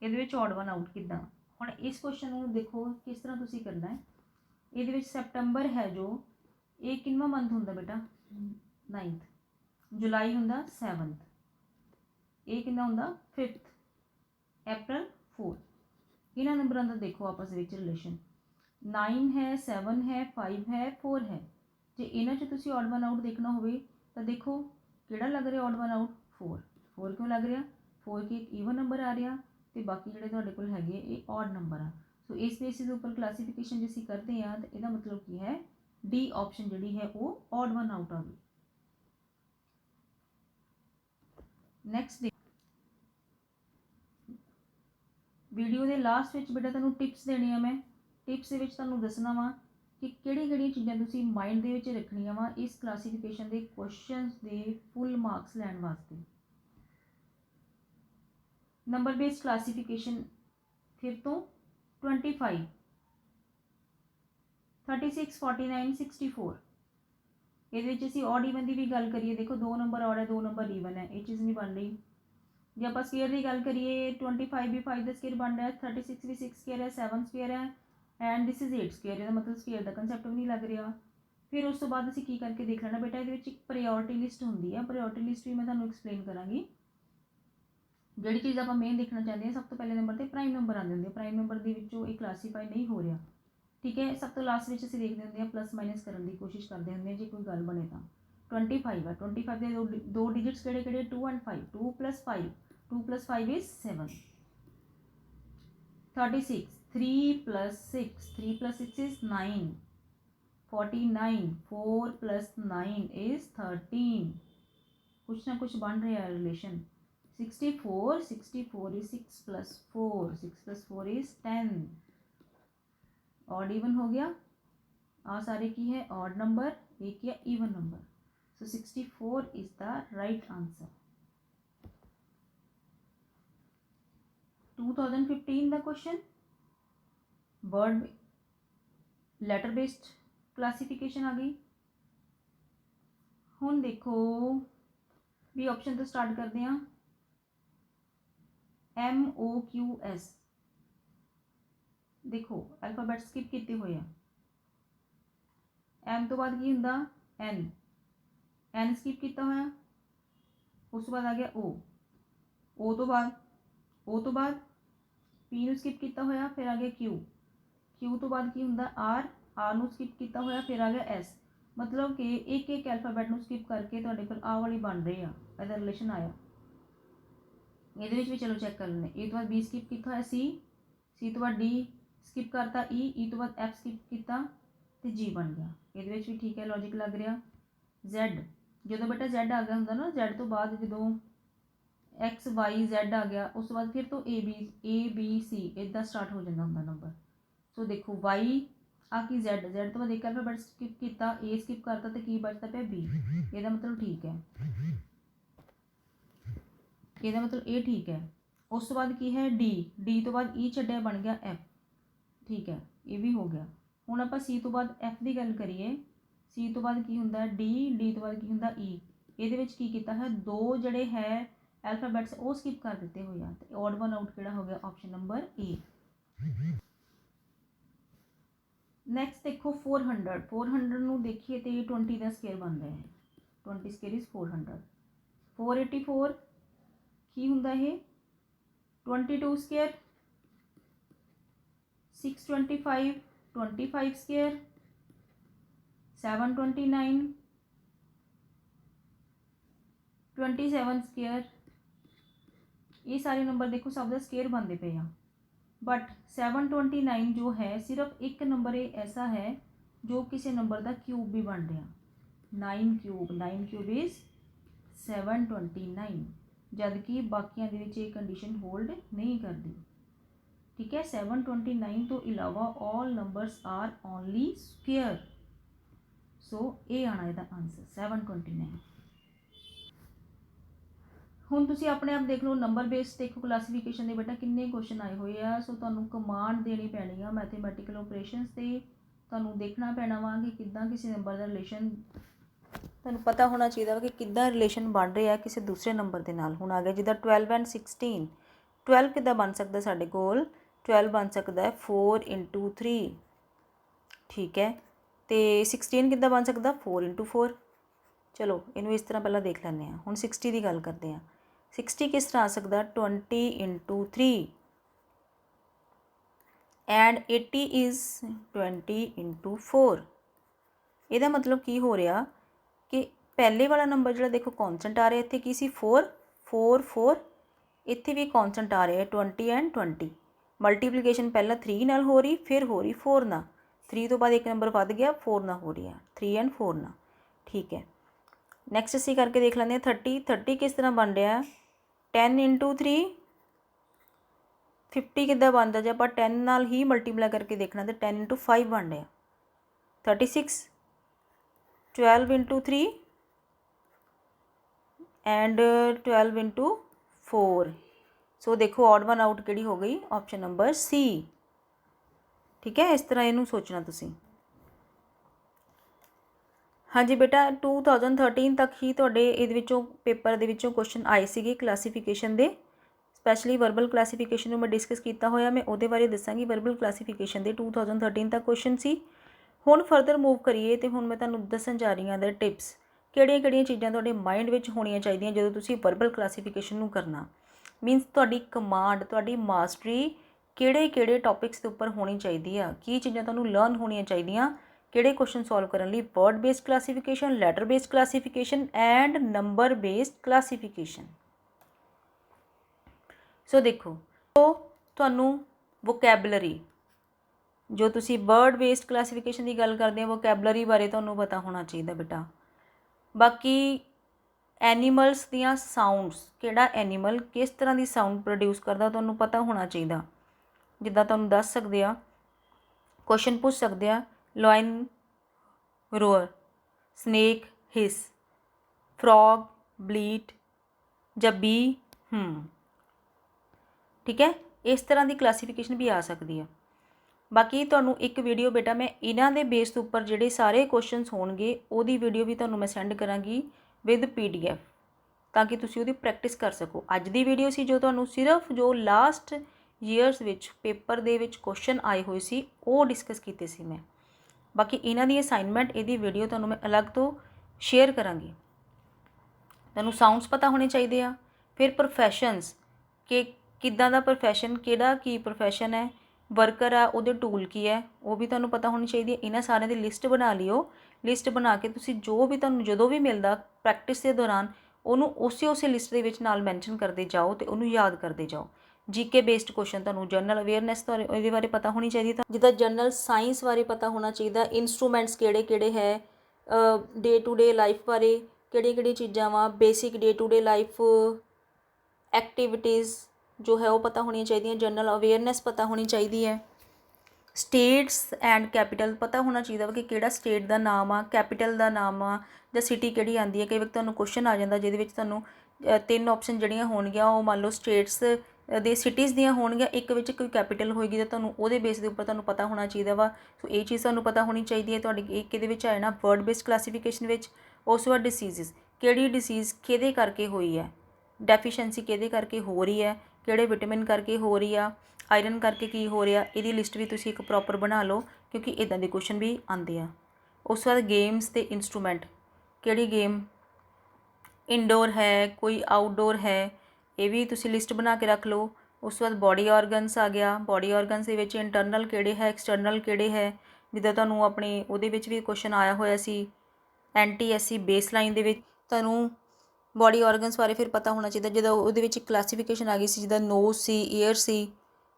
ये ऑड वन आउट किदा, हुण इस क्वेश्चन को देखो किस तरह तुसीं करना है। ये सैप्टेंबर है जो ये किनवा मंथ हुंदा बेटा 9th, जुलाई हुंदा 7th, ये कितना हुंदा 5th, अप्रैल 4th। इन्हां नंबरां दा देखो आपस में रिलेशन 9 है, 7 है, 5 है, 4 है। जे इन्हां च तुसीं ऑड वन आउट देखना होवे तो देखो किहड़ा लग रहा ऑड वन आउट 4। 4 क्यों लग रहा 4 की एक ईवन नंबर आ रहा तो बाकी जिहड़े तुहाडे कोल हैगे ये ऑड नंबर आ। सो इस बेसिस उपर क्लासीफिकेशन जे असीं करते हैं तो इहदा मतलब की है डी ऑप्शन जिहड़ी है वो ऑड वन आउट आ गई। नैक्सट वीडियो के लास्ट में बेटा तुहानूं टिप्स देनी है मैं ਟਿਪਸ ਦੇ ਵਿੱਚ ਤੁਹਾਨੂੰ ਦੱਸਣਾ ਵਾ ਕਿ ਕਿਹੜੀਆਂ ਚੀਜ਼ਾਂ ਤੁਸੀਂ ਮਾਈਂਡ ਦੇ ਵਿੱਚ ਰੱਖਣੀਆਂ ਵਾ ਇਸ ਕਲਾਸੀਫਿਕੇਸ਼ਨ ਦੇ ਕੁਐਸਚਨਸ ਦੇ ਫੁੱਲ ਮਾਰਕਸ ਲੈਣ ਵਾਸਤੇ। ਨੰਬਰ ਬੇਸਡ ਕਲਾਸੀਫਿਕੇਸ਼ਨ ਫਿਰ ਤੋਂ 25, 36, 49, 64 ਇਹਦੇ ਵਿੱਚ ਅਸੀਂ ਔਡ ਈਵਨ ਦੀ ਵੀ ਗੱਲ ਕਰੀਏ, ਦੇਖੋ 2 ਨੰਬਰ ਔਡ ਹੈ 2 ਨੰਬਰ ਈਵਨ ਹੈ, ਇਹ ਚੀਜ਼ ਨਹੀਂ ਬਣ ਰਹੀ। ਜੇ ਆਪਾਂ ਸਕੇਅਰ ਦੀ ਗੱਲ ਕਰੀਏ 25 ਵੀ 5 ਦਾ ਸਕੇਅਰ ਬਣ ਰਿਹਾ, 36 ਵੀ 6 ਸਕੇਅਰ ਹੈ, 7 ਸਕੇਅਰ ਹੈ ਐਂਡ ਦਿਸ ਇਜ਼ 8 ਸਕੇਅਰ, ਇਹਦਾ ਮਤਲਬ ਸਕੇਅਰ ਦਾ ਕੰਸੈਪਟ ਵੀ ਨਹੀਂ ਲੱਗ ਰਿਹਾ। ਫਿਰ ਉਸ ਤੋਂ ਬਾਅਦ ਅਸੀਂ ਕੀ ਕਰਕੇ ਦੇਖ ਲੈਣਾ ਬੇਟਾ, ਇਹਦੇ ਵਿੱਚ ਇੱਕ ਪ੍ਰਾਇਓਰਟੀ ਲਿਸਟ ਹੁੰਦੀ ਹੈ, ਪ੍ਰਾਇਓਰਟੀ ਲਿਸਟ ਵੀ ਮੈਂ ਤੁਹਾਨੂੰ ਐਕਸਪਲੇਨ ਕਰਾਂਗੀ। ਜਿਹੜੀ ਚੀਜ਼ ਆਪਾਂ ਮੇਨ ਦੇਖਣਾ ਚਾਹੁੰਦੇ ਹਾਂ, ਸਭ ਤੋਂ ਪਹਿਲੇ ਨੰਬਰ 'ਤੇ ਪ੍ਰਾਈਮ ਨੰਬਰ ਆਉਂਦੇ ਹੁੰਦੇ, ਪ੍ਰਾਈਮ ਨੰਬਰ ਦੇ ਵਿੱਚੋਂ ਇਹ ਕਲਾਸੀਫਾਈ ਨਹੀਂ ਹੋ ਰਿਹਾ, ਠੀਕ ਹੈ। ਸਭ ਤੋਂ ਲਾਸਟ ਵਿੱਚ ਅਸੀਂ ਦੇਖਦੇ ਹੁੰਦੇ ਹਾਂ ਪਲੱਸ ਮਾਈਨਸ ਕਰਨ ਦੀ ਕੋਸ਼ਿਸ਼ ਕਰਦੇ ਹੁੰਦੇ ਹਾਂ ਜੇ ਕੋਈ ਗੱਲ ਬਣੇ ਤਾਂ। 25 ਹੈ, 25 ਦੇ ਦੋ ਡਿਜਿਟਸ ਕਿਹੜੇ 2 ਐਂਡ 5, 2 + 5, 2 + 5 is 7। 36, 3 + 6, 3 + 6 is 9। 49, 4 + 9 is 13। कुछ ना कुछ बन रहा है relation. 64, 64 is 6 + 4, 6 + 4 is 10। Odd even हो गया, आ सारे की है ऑड नंबर, एक या even number. So 64 is the right answer. 2015 ਦਾ question word letter based classification आ गई। हुण देखो भी ऑप्शन तो स्टार्ट करते हैं। MOQS देखो अल्फाबेट स्किप किए हुए हैं। M तो बाद की हुंदा N स्किप किया होया, उस तो बाद आ गया O तो बाद P नूं स्किप किया होया, फिर आ गया Q तो बाद की हुंदा R नूं स्किप किया होया, फिर आ गया S। मतलब कि एक एक अल्फाबेट नूं स्किप करके तुहाडे कोल आ वाली बन रही है, इहदा रिलेशन आया। ਇਹਦੇ ਵਿੱਚ भी चलो चेक कर लें। ए तो बाद B स्किप किया होया, C तो बाद D स्किप करता, E तो बाद F स्किप किया तो G बन गया। ये भी ठीक है, लॉजिक लग रहा। Z जो बेटा Z आ गया होंगे ना, Z तो बाद जो X Y Z आ गया, उस तो बाद फिर तो A B C इदा स्टार्ट हो जाता होंगे नंबर। सो देखो Y आ कि Z तो बाद एक अल्फाबेट स्किप किया, A स्किप करता तो की बचता पे B। ਇਹਦਾ मतलब ठीक है, ਇਹਦਾ मतलब ये ठीक है। उस तो बाद की है D तो बाद E छड्डिया बन गया F, ठीक है, ये भी हो गया। हुण आपां C तो बाद F की गल करिए, C तो बाद की हुंदा D तो बाद की हुंदा E। ਇਹਦੇ ਵਿੱਚ ਕੀ ਕੀਤਾ ਹੈ, दो ਜਿਹੜੇ है अल्फाबेट्स वो स्किप कर दिते हुए हैं, तो ऑड वन आउट किहड़ा हो गया, ऑप्शन नंबर ए। नैक्सट देखो 400 नूं देखिए तो 20 का स्केयर बन रहा है, 20 स्केयर इज 400। 484 की हुंदा है 22 स्केयर। 625 25 स्केयर। 729 27 स्केयर। ये सारे नंबर देखो सब का स्केयर बनते पे हैं, बट 729 जो है सिर्फ एक नंबर ऐसा है जो किसी नंबर का क्यूब भी बन रहा। 9 क्यूब इज 729, जबकि बाकियों के कंडीशन होल्ड नहीं करती, ठीक है। 729 तो इलावा all numbers are only square. So ये आना इसका आंसर 729। हुण तुसीं अपने आप देख लो, नंबर बेस देखो क्लासीफिकेशन के बेटा किन्ने क्वेश्चन आए हुए आ। सो तुहानूं कमांड देनी पैनी आ मैथेमैटिकल ऑपरेशनस ते, तुहानूं देखना पैना वा कि किद्दां किसी नंबर का रिलेशन, तुहानूं पता होना चाहिए कि किद्दां रिलेशन बन रहा है किसी दूसरे नंबर के नाल। हुण आ गया जिद्दां 12 एंड 16, 12 किद्दां बन सकदा साडे कोल, 12 बन सकता है 4 × 3, ठीक है। तो 16 किद्दां बन सकता 4 × 4। चलो इनू इस तरह पहला देख लैंदे हैं। हुण 60 की गल करते हैं। 60 किस तरह आ सकता 20 × 3 एंड 80 इज़ 20 × 4। ਇਹਦਾ मतलब की हो रहा कि पहले वाला नंबर जो देखो कॉन्सटेंट आ रहा है, इत्थे की सी 4 4 4, इत्थे भी कॉन्सटेंट आ रहा है 20 एंड 20। मल्टीप्लीकेशन पहला 3 नाल हो रही, फिर हो रही 4 नाल। 3 तो बाद एक नंबर वध गया, 4 नाल हो रही है, 3 एंड 4 नाल, ठीक है। नैक्सट असीं करके देख लेंगे 30 किस तरह बन रहा है 10 × 3, 50 ਕਿੱਦਾਂ ਬਣਦਾ, ਜੇ ਆਪਾਂ 10 ਨਾਲ ਹੀ ਮਲਟੀਪਲਾਈ ਕਰਕੇ ਦੇਖਣਾ ਤਾਂ 10 × 5 ਬਣ ਰਿਹਾ 36, 12 × 3 ਐਂਡ 12 × 4। ਸੋ ਦੇਖੋ ऑड वन आउट ਕਿਹੜੀ ਹੋ ਗਈ, ਆਪਸ਼ਨ ਨੰਬਰ C। ਠੀਕ ਹੈ, ਇਸ ਤਰ੍ਹਾਂ ਇਹਨੂੰ ਸੋਚਣਾ ਤੁਸੀਂ। ਹਾਂਜੀ ਬੇਟਾ 2013 ਤੱਕ ਹੀ ਤੁਹਾਡੇ ਇਹਦੇ ਵਿੱਚੋਂ ਪੇਪਰ ਦੇ ਵਿੱਚੋਂ ਕੁਐਸਚਨ ਆਏ ਸੀਗੇ ਕਲਾਸੀਫਿਕੇਸ਼ਨ ਦੇ। ਸਪੈਸ਼ਲੀ ਵਰਬਲ ਕਲਾਸੀਫਿਕੇਸ਼ਨ ਨੂੰ ਮੈਂ ਡਿਸਕਸ ਕੀਤਾ ਹੋਇਆ, ਮੈਂ ਉਹਦੇ ਬਾਰੇ ਦੱਸਾਂਗੀ। ਵਰਬਲ ਕਲਾਸੀਫਿਕੇਸ਼ਨ ਦੇ 2013 ਤੱਕ ਕੁਐਸਚਨ ਸੀ। ਹੁਣ ਫਰਦਰ ਮੂਵ ਕਰੀਏ ਤੇ ਹੁਣ ਮੈਂ ਤੁਹਾਨੂੰ ਦੱਸਣ ਜਾ ਰਹੀ ਹਾਂ ਦੇ ਟਿਪਸ, ਕਿਹੜੀਆਂ ਚੀਜ਼ਾਂ ਤੁਹਾਡੇ ਮਾਈਂਡ ਵਿੱਚ ਹੋਣੀਆਂ ਚਾਹੀਦੀਆਂ ਜਦੋਂ ਤੁਸੀਂ ਵਰਬਲ ਕਲਾਸੀਫਿਕੇਸ਼ਨ ਨੂੰ ਕਰਨਾ। ਮੀਨਸ ਤੁਹਾਡੀ ਕਮਾਂਡ, ਤੁਹਾਡੀ ਮਾਸਟਰੀ ਕਿਹੜੇ ਟੌਪਿਕਸ ਦੇ ਉੱਪਰ ਹੋਣੀ ਚਾਹੀਦੀ ਆ, ਕੀ ਚੀਜ਼ਾਂ ਤੁਹਾਨੂੰ ਲਰਨ ਹੋਣੀਆਂ ਚਾਹੀਦੀਆਂ, ਕਿਹੜੇ ਕੁਐਸਚਨ ਸੋਲਵ ਕਰਨ ਲਈ। Word based classification, letter based classification and number based classification. So ਦੇਖੋ, ਤੁਹਾਨੂੰ ਵੋਕੈਬਲਰੀ, ਜੋ ਤੁਸੀਂ ਵਰਡ ਬੇਸਡ ਕਲਾਸੀਫਿਕੇਸ਼ਨ ਦੀ ਗੱਲ ਕਰਦੇ ਹੋ, ਵੋਕੈਬਲਰੀ ਬਾਰੇ ਤੁਹਾਨੂੰ ਪਤਾ ਹੋਣਾ ਚਾਹੀਦਾ ਬੇਟਾ। ਬਾਕੀ ਐਨੀਮਲਸ ਦੀਆਂ ਸਾਊਂਡਸ, ਕਿਹੜਾ ਐਨੀਮਲ ਕਿਸ ਤਰ੍ਹਾਂ ਦੀ ਸਾਊਂਡ ਪ੍ਰੋਡਿਊਸ ਕਰਦਾ ਤੁਹਾਨੂੰ ਪਤਾ ਹੋਣਾ ਚਾਹੀਦਾ। ਜਿੱਦਾਂ ਤੁਹਾਨੂੰ ਦੱਸ ਸਕਦੇ ਆ, ਕੁਐਸਚਨ ਪੁੱਛ ਸਕਦੇ ਆ, ਲਾਇਨ ਰੋਅਰ, ਸਨੇਕ ਹਿਸ, ਫਰੋਗ ਬਲੀਟ ਜਾਂ ਬੀ ਠੀਕ ਹੈ, ਇਸ ਤਰ੍ਹਾਂ ਦੀ ਕਲਾਸੀਫਿਕੇਸ਼ਨ ਵੀ ਆ ਸਕਦੀ ਆ। ਬਾਕੀ ਤੁਹਾਨੂੰ ਇੱਕ ਵੀਡੀਓ ਬੇਟਾ ਮੈਂ ਇਹਨਾਂ ਦੇ ਬੇਸ ਦੇ ਉੱਪਰ ਜਿਹੜੇ ਸਾਰੇ ਕੁਐਸਚਨਸ ਹੋਣਗੇ ਉਹਦੀ ਵੀਡੀਓ ਵੀ ਤੁਹਾਨੂੰ ਮੈਂ ਸੈਂਡ ਕਰਾਂਗੀ ਵਿਦ PDF, ਤਾਂ ਕਿ ਤੁਸੀਂ ਉਹਦੀ ਪ੍ਰੈਕਟਿਸ ਕਰ ਸਕੋ। ਅੱਜ ਦੀ ਵੀਡੀਓ ਸੀ ਜੋ ਤੁਹਾਨੂੰ ਸਿਰਫ ਜੋ ਲਾਸਟ ਈਅਰਸ ਵਿੱਚ ਪੇਪਰ ਦੇ ਵਿੱਚ ਕੁਐਸਚਨ ਆਏ ਹੋਏ ਸੀ ਉਹ ਡਿਸਕਸ ਕੀਤੇ ਸੀ ਮੈਂ। ਬਾਕੀ ਇਹਨਾਂ ਦੀ ਅਸਾਈਨਮੈਂਟ, ਇਹਦੀ ਵੀਡੀਓ ਤੁਹਾਨੂੰ ਮੈਂ ਅਲੱਗ ਤੋਂ ਸ਼ੇਅਰ ਕਰਾਂਗੀ। ਤੁਹਾਨੂੰ ਸਾਊਂਡਸ ਪਤਾ ਹੋਣੇ ਚਾਹੀਦੇ ਆ। ਫਿਰ ਪ੍ਰੋਫੈਸ਼ਨਸ, ਕਿ ਕਿੱਦਾਂ ਦਾ ਪ੍ਰੋਫੈਸ਼ਨ, ਕਿਹੜਾ ਕੀ ਪ੍ਰੋਫੈਸ਼ਨ ਹੈ, ਵਰਕਰ ਆ ਉਹਦੇ ਟੂਲ ਕੀ ਹੈ, ਉਹ ਵੀ ਤੁਹਾਨੂੰ ਪਤਾ ਹੋਣੀ ਚਾਹੀਦੀ ਹੈ। ਇਹਨਾਂ ਸਾਰਿਆਂ ਦੀ ਲਿਸਟ ਬਣਾ ਲਿਓ। ਲਿਸਟ ਬਣਾ ਕੇ ਤੁਸੀਂ ਜੋ ਵੀ ਤੁਹਾਨੂੰ ਜਦੋਂ ਵੀ ਮਿਲਦਾ ਪ੍ਰੈਕਟਿਸ ਦੇ ਦੌਰਾਨ ਉਹਨੂੰ ਉਸੇ ਲਿਸਟ ਦੇ ਵਿੱਚ ਨਾਲ ਮੈਂਸ਼ਨ ਕਰਦੇ ਜਾਓ ਤੇ ਉਹਨੂੰ ਯਾਦ ਕਰਦੇ ਜਾਓ। GK ਬੇਸਡ ਕੁਐਸਚਨ, ਤੁਹਾਨੂੰ ਜਨਰਲ ਅਵੇਅਰਨੈਸ ਤੁਹਾਨੂੰ ਇਹਦੇ ਬਾਰੇ ਪਤਾ ਹੋਣੀ ਚਾਹੀਦੀ ਹੈ। ਜਿੱਦਾਂ ਜਨਰਲ ਸਾਇੰਸ ਬਾਰੇ ਪਤਾ ਹੋਣਾ ਚਾਹੀਦਾ, ਇਨਸਟਰੂਮੈਂਟਸ ਕਿਹੜੇ ਹੈ, ਡੇ ਟੂ ਡੇ ਲਾਈਫ ਬਾਰੇ ਕਿਹੜੀਆਂ ਚੀਜ਼ਾਂ ਵਾ, basic day to day life activities ਜੋ ਹੈ ਉਹ ਪਤਾ ਹੋਣੀਆਂ ਚਾਹੀਦੀਆਂ। ਜਨਰਲ ਅਵੇਅਰਨੈਸ ਪਤਾ ਹੋਣੀ ਚਾਹੀਦੀ ਹੈ। ਸਟੇਟਸ ਐਂਡ ਕੈਪੀਟਲ ਪਤਾ ਹੋਣਾ ਚਾਹੀਦਾ ਵਾ ਕਿ ਕਿਹੜਾ ਸਟੇਟ ਦਾ ਨਾਮ ਆ, ਕੈਪੀਟਲ ਦਾ ਨਾਮ ਆ, ਜਾਂ ਸਿਟੀ ਕਿਹੜੀ ਆਉਂਦੀ ਹੈ। ਕਈ ਵਾਰ ਤੁਹਾਨੂੰ ਕੁਐਸਚਨ ਆ ਜਾਂਦਾ ਜਿਹਦੇ ਵਿੱਚ ਤੁਹਾਨੂੰ 3 ਆਪਸ਼ਨ ਜਿਹੜੀਆਂ ਹੋਣਗੀਆਂ ਉਹ ਮੰਨ ਲਓ ਸਟੇਟਸ ਦੇ ਸਿਟੀਜ਼ ਦੀਆਂ ਹੋਣਗੀਆਂ, ਇੱਕ ਵਿੱਚ ਕੋਈ ਕੈਪੀਟਲ ਹੋਏਗੀ ਤਾਂ ਤੁਹਾਨੂੰ ਉਹਦੇ ਬੇਸ ਦੇ ਉੱਪਰ ਤੁਹਾਨੂੰ ਪਤਾ ਹੋਣਾ ਚਾਹੀਦਾ ਵਾ। ਸੋ ਇਹ ਚੀਜ਼ ਤੁਹਾਨੂੰ ਪਤਾ ਹੋਣੀ ਚਾਹੀਦੀ ਹੈ। ਤੁਹਾਡੀ ਇਹ ਕਿਹਦੇ ਵਿੱਚ ਆਏ ਨਾ, ਵਰਡ ਬੇਸਡ ਕਲਾਸੀਫਿਕੇਸ਼ਨ ਵਿੱਚ। ਉਸ ਤੋਂ ਬਾਅਦ ਡਿਸੀਜ਼ਸ, ਕਿਹੜੀ ਡਿਸੀਜ਼ ਕਿਹਦੇ ਕਰਕੇ ਹੋਈ ਹੈ, ਡੈਫੀਸ਼ੀਐਂਸੀ ਕਿਹਦੇ ਕਰਕੇ ਹੋ ਰਹੀ ਹੈ, ਕਿਹੜੇ ਵਿਟਾਮਿਨ ਕਰਕੇ ਹੋ ਰਹੀ ਆ, ਆਇਰਨ ਕਰਕੇ ਕੀ ਹੋ ਰਿਹਾ, ਇਹਦੀ ਲਿਸਟ ਵੀ ਤੁਸੀਂ ਇੱਕ ਪ੍ਰੋਪਰ ਬਣਾ ਲਓ ਕਿਉਂਕਿ ਇੱਦਾਂ ਦੇ ਕੁਐਸਚਨ ਵੀ ਆਉਂਦੇ ਆ। ਉਸ ਤੋਂ ਬਾਅਦ ਗੇਮਸ ਤੇ ਇੰਸਟਰੂਮੈਂਟ, ਕਿਹੜੀ ਗੇਮ ਇਨਡੋਰ ਹੈ, ਕੋਈ ਆਊਟਡੋਰ ਹੈ, ਇਹ ਵੀ ਤੁਸੀਂ ਲਿਸਟ ਬਣਾ ਕੇ ਰੱਖ ਲਓ। ਉਸ ਤੋਂ ਬਾਅਦ ਬੋਡੀ ਆਰਗਨਸ ਆ ਗਿਆ। ਬੋਡੀ ਆਰਗਨਸ ਦੇ ਵਿੱਚ ਇੰਟਰਨਲ ਕਿਹੜੇ ਹੈ, ਐਕਸਟਰਨਲ ਕਿਹੜੇ ਹੈ। ਜਿੱਦਾਂ ਤੁਹਾਨੂੰ ਆਪਣੇ ਉਹਦੇ ਵਿੱਚ ਵੀ ਕੁਐਸਚਨ ਆਇਆ ਹੋਇਆ ਸੀ NTSC ਬੇਸਲਾਈਨ ਦੇ ਵਿੱਚ, ਤੁਹਾਨੂੰ ਬੋਡੀ ਆਰਗਨਸ ਬਾਰੇ ਫਿਰ ਪਤਾ ਹੋਣਾ ਚਾਹੀਦਾ। ਜਦੋਂ ਉਹਦੇ ਵਿੱਚ ਕਲਾਸੀਫਿਕੇਸ਼ਨ ਆ ਗਈ ਸੀ, ਜਿੱਦਾਂ ਨੋਜ਼ ਸੀ, ਈਅਰ ਸੀ,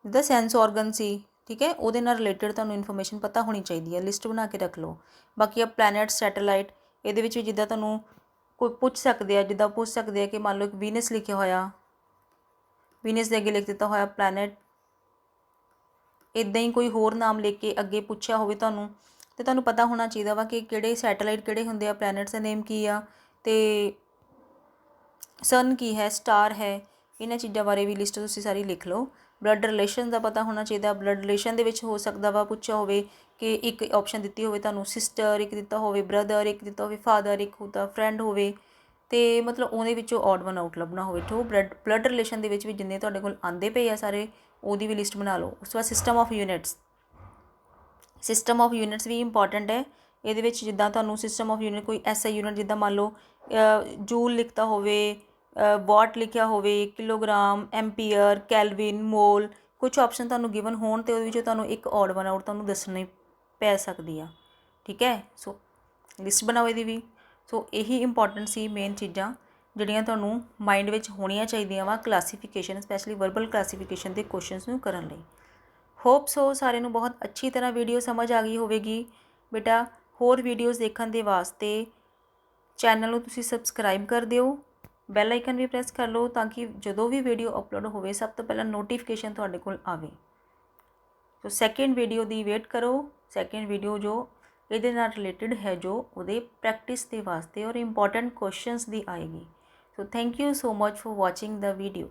ਜਿੱਦਾਂ ਸੈਂਸ ਆਰਗਨ ਸੀ, ਠੀਕ ਹੈ, ਉਹਦੇ ਨਾਲ ਰਿਲੇਟਡ ਤੁਹਾਨੂੰ ਇਨਫੋਰਮੇਸ਼ਨ ਪਤਾ ਹੋਣੀ ਚਾਹੀਦੀ ਹੈ। ਲਿਸਟ ਬਣਾ ਕੇ ਰੱਖ ਲਓ। ਬਾਕੀ ਆ ਪਲੈਨਟ, ਸੈਟੇਲਾਈਟ, ਇਹਦੇ ਵਿੱਚ ਵੀ ਜਿੱਦਾਂ ਤੁਹਾਨੂੰ ਕੋਈ ਪੁੱਛ ਸਕਦੇ ਆ, ਜਿੱਦਾਂ ਪੁੱਛ ਸਕਦੇ ਆ ਕਿ ਮੰਨ ਲਓ ਇੱਕ ਵੀਨਸ ਲਿਖਿਆ ਹੋਇਆ, ਵੀਨਸ ਦੇ ਅੱਗੇ ਲਿਖ ਦਿੱਤਾ ਹੋਇਆ ਪਲੈਨਟ, ਇੱਦਾਂ ਹੀ ਕੋਈ ਹੋਰ ਨਾਮ ਲਿਖ ਕੇ ਅੱਗੇ ਪੁੱਛਿਆ ਹੋਵੇ ਤੁਹਾਨੂੰ, ਤੇ ਤੁਹਾਨੂੰ ਪਤਾ ਹੋਣਾ ਚਾਹੀਦਾ ਵਾ ਕਿ ਕਿਹੜੇ ਸੈਟੇਲਾਈਟ ਕਿਹੜੇ ਹੁੰਦੇ ਆ, ਪਲੈਨਟਸ ਦਾ ਨੇਮ ਕੀ ਆ, ਤੇ ਸਨ ਕੀ ਹੈ, ਸਟਾਰ ਹੈ। ਇਹਨਾਂ ਚੀਜ਼ਾਂ ਬਾਰੇ ਵੀ ਲਿਸਟ ਤੁਸੀਂ ਸਾਰੀ ਲਿਖ ਲਓ। ਬਲੱਡ ਰਿਲੇਸ਼ਨ ਦਾ ਪਤਾ ਹੋਣਾ ਚਾਹੀਦਾ। ਬਲੱਡ ਰਿਲੇਸ਼ਨ ਦੇ ਵਿੱਚ ਹੋ ਸਕਦਾ ਵਾ ਪੁੱਛਿਆ ਹੋਵੇ ਕਿ ਇੱਕ ਆਪਸ਼ਨ ਦਿੱਤੀ ਹੋਵੇ ਤੁਹਾਨੂੰ ਸਿਸਟਰ, ਇੱਕ ਦਿੱਤਾ ਹੋਵੇ ਬ੍ਰਦਰ, ਇੱਕ ਦਿੱਤਾ ਹੋਵੇ ਫਾਦਰ, ਇੱਕ ਹੁੰਦਾ ਫਰੈਂਡ ਹੋਵੇ, ਅਤੇ ਮਤਲਬ ਉਹਦੇ ਵਿੱਚੋਂ ਔਡ ਵਨ ਆਊਟ ਲੱਭਣਾ ਹੋਵੇ। ਠੋ ਬਲੱਡ ਰਿਲੇਸ਼ਨ ਦੇ ਵਿੱਚ ਵੀ ਜਿੰਨੇ ਤੁਹਾਡੇ ਕੋਲ ਆਉਂਦੇ ਪਏ ਆ ਸਾਰੇ, ਉਹਦੀ ਵੀ ਲਿਸਟ ਬਣਾ ਲਓ। ਉਸ ਤੋਂ ਬਾਅਦ system of units, system of units ਵੀ ਇੰਪੋਰਟੈਂਟ ਹੈ। ਇਹਦੇ ਵਿੱਚ ਜਿੱਦਾਂ ਤੁਹਾਨੂੰ ਸਿਸਟਮ ਆਫ ਯੂਨਿਟ, ਕੋਈ SI ਯੂਨਿਟ, ਜਿੱਦਾਂ ਮੰਨ ਲਓ ਜੂਲ ਲਿਖਤਾ ਹੋਵੇ, ਵਾਟ ਲਿਖਿਆ ਹੋਵੇ, ਕਿਲੋਗ੍ਰਾਮ, ਐਂਪੀਅਰ, ਕੈਲਵਿਨ, ਮੋਲ, ਕੁਛ ਆਪਸ਼ਨ ਤੁਹਾਨੂੰ ਗਿਵਨ ਹੋਣ ਅਤੇ ਉਹਦੇ ਵਿੱਚੋਂ ਤੁਹਾਨੂੰ ਇੱਕ ਔਡ ਵਨ ਆਊਟ ਤੁਹਾਨੂੰ ਦੱਸਣੀ ਪੈ ਸਕਦੀ ਆ। ਠੀਕ ਹੈ, ਸੋ ਲਿਸਟ ਬਣਾਓ ਇਹਦੀ ਵੀ। ਸੋ ਇਹੀ ਇੰਪੋਰਟੈਂਟ ਸੀ ਮੇਨ ਚੀਜ਼ਾਂ ਜਿਹੜੀਆਂ ਤੁਹਾਨੂੰ ਮਾਈਂਡ ਵਿੱਚ ਹੋਣੀਆਂ ਚਾਹੀਦੀਆਂ ਵਾ ਕਲਾਸੀਫਿਕੇਸ਼ਨ, ਸਪੈਸ਼ਲੀ ਵਰਬਲ ਕਲਾਸੀਫਿਕੇਸ਼ਨ ਦੇ ਕੁਐਸਚਨਸ ਨੂੰ ਕਰਨ ਲਈ। ਹੋਪ ਸੋ ਸਾਰਿਆਂ ਨੂੰ ਬਹੁਤ ਅੱਛੀ ਤਰ੍ਹਾਂ ਵੀਡੀਓ ਸਮਝ ਆ ਗਈ ਹੋਵੇਗੀ ਬੇਟਾ। ਹੋਰ ਵੀਡੀਓਜ਼ ਦੇਖਣ ਦੇ ਵਾਸਤੇ ਚੈਨਲ ਨੂੰ ਤੁਸੀਂ ਸਬਸਕ੍ਰਾਈਬ ਕਰ ਦਿਓ ਬੈਲ ਆਈਕਨ ਵੀ ਪ੍ਰੈਸ ਕਰ ਲਓ ਤਾਂ ਕਿ ਜਦੋਂ ਵੀ ਵੀਡੀਓ ਅਪਲੋਡ ਹੋਵੇ ਸਭ ਤੋਂ ਪਹਿਲਾਂ ਨੋਟੀਫਿਕੇਸ਼ਨ ਤੁਹਾਡੇ ਕੋਲ ਆਵੇ। ਸੋ ਸੈਕਿੰਡ ਵੀਡੀਓ ਦੀ ਵੇਟ ਕਰੋ। ਸੈਕਿੰਡ ਵੀਡੀਓ ਜੋ ਇਹਦੇ ਨਾਲ ਰਿਲੇਟਡ ਹੈ, ਜੋ ਉਹਦੇ ਪ੍ਰੈਕਟਿਸ ਦੇ ਵਾਸਤੇ ਔਰ ਇੰਪੋਰਟੈਂਟ ਕੁਐਸਚਨਸ ਦੀ ਆਏਗੀ। So thank you so much for watching the video.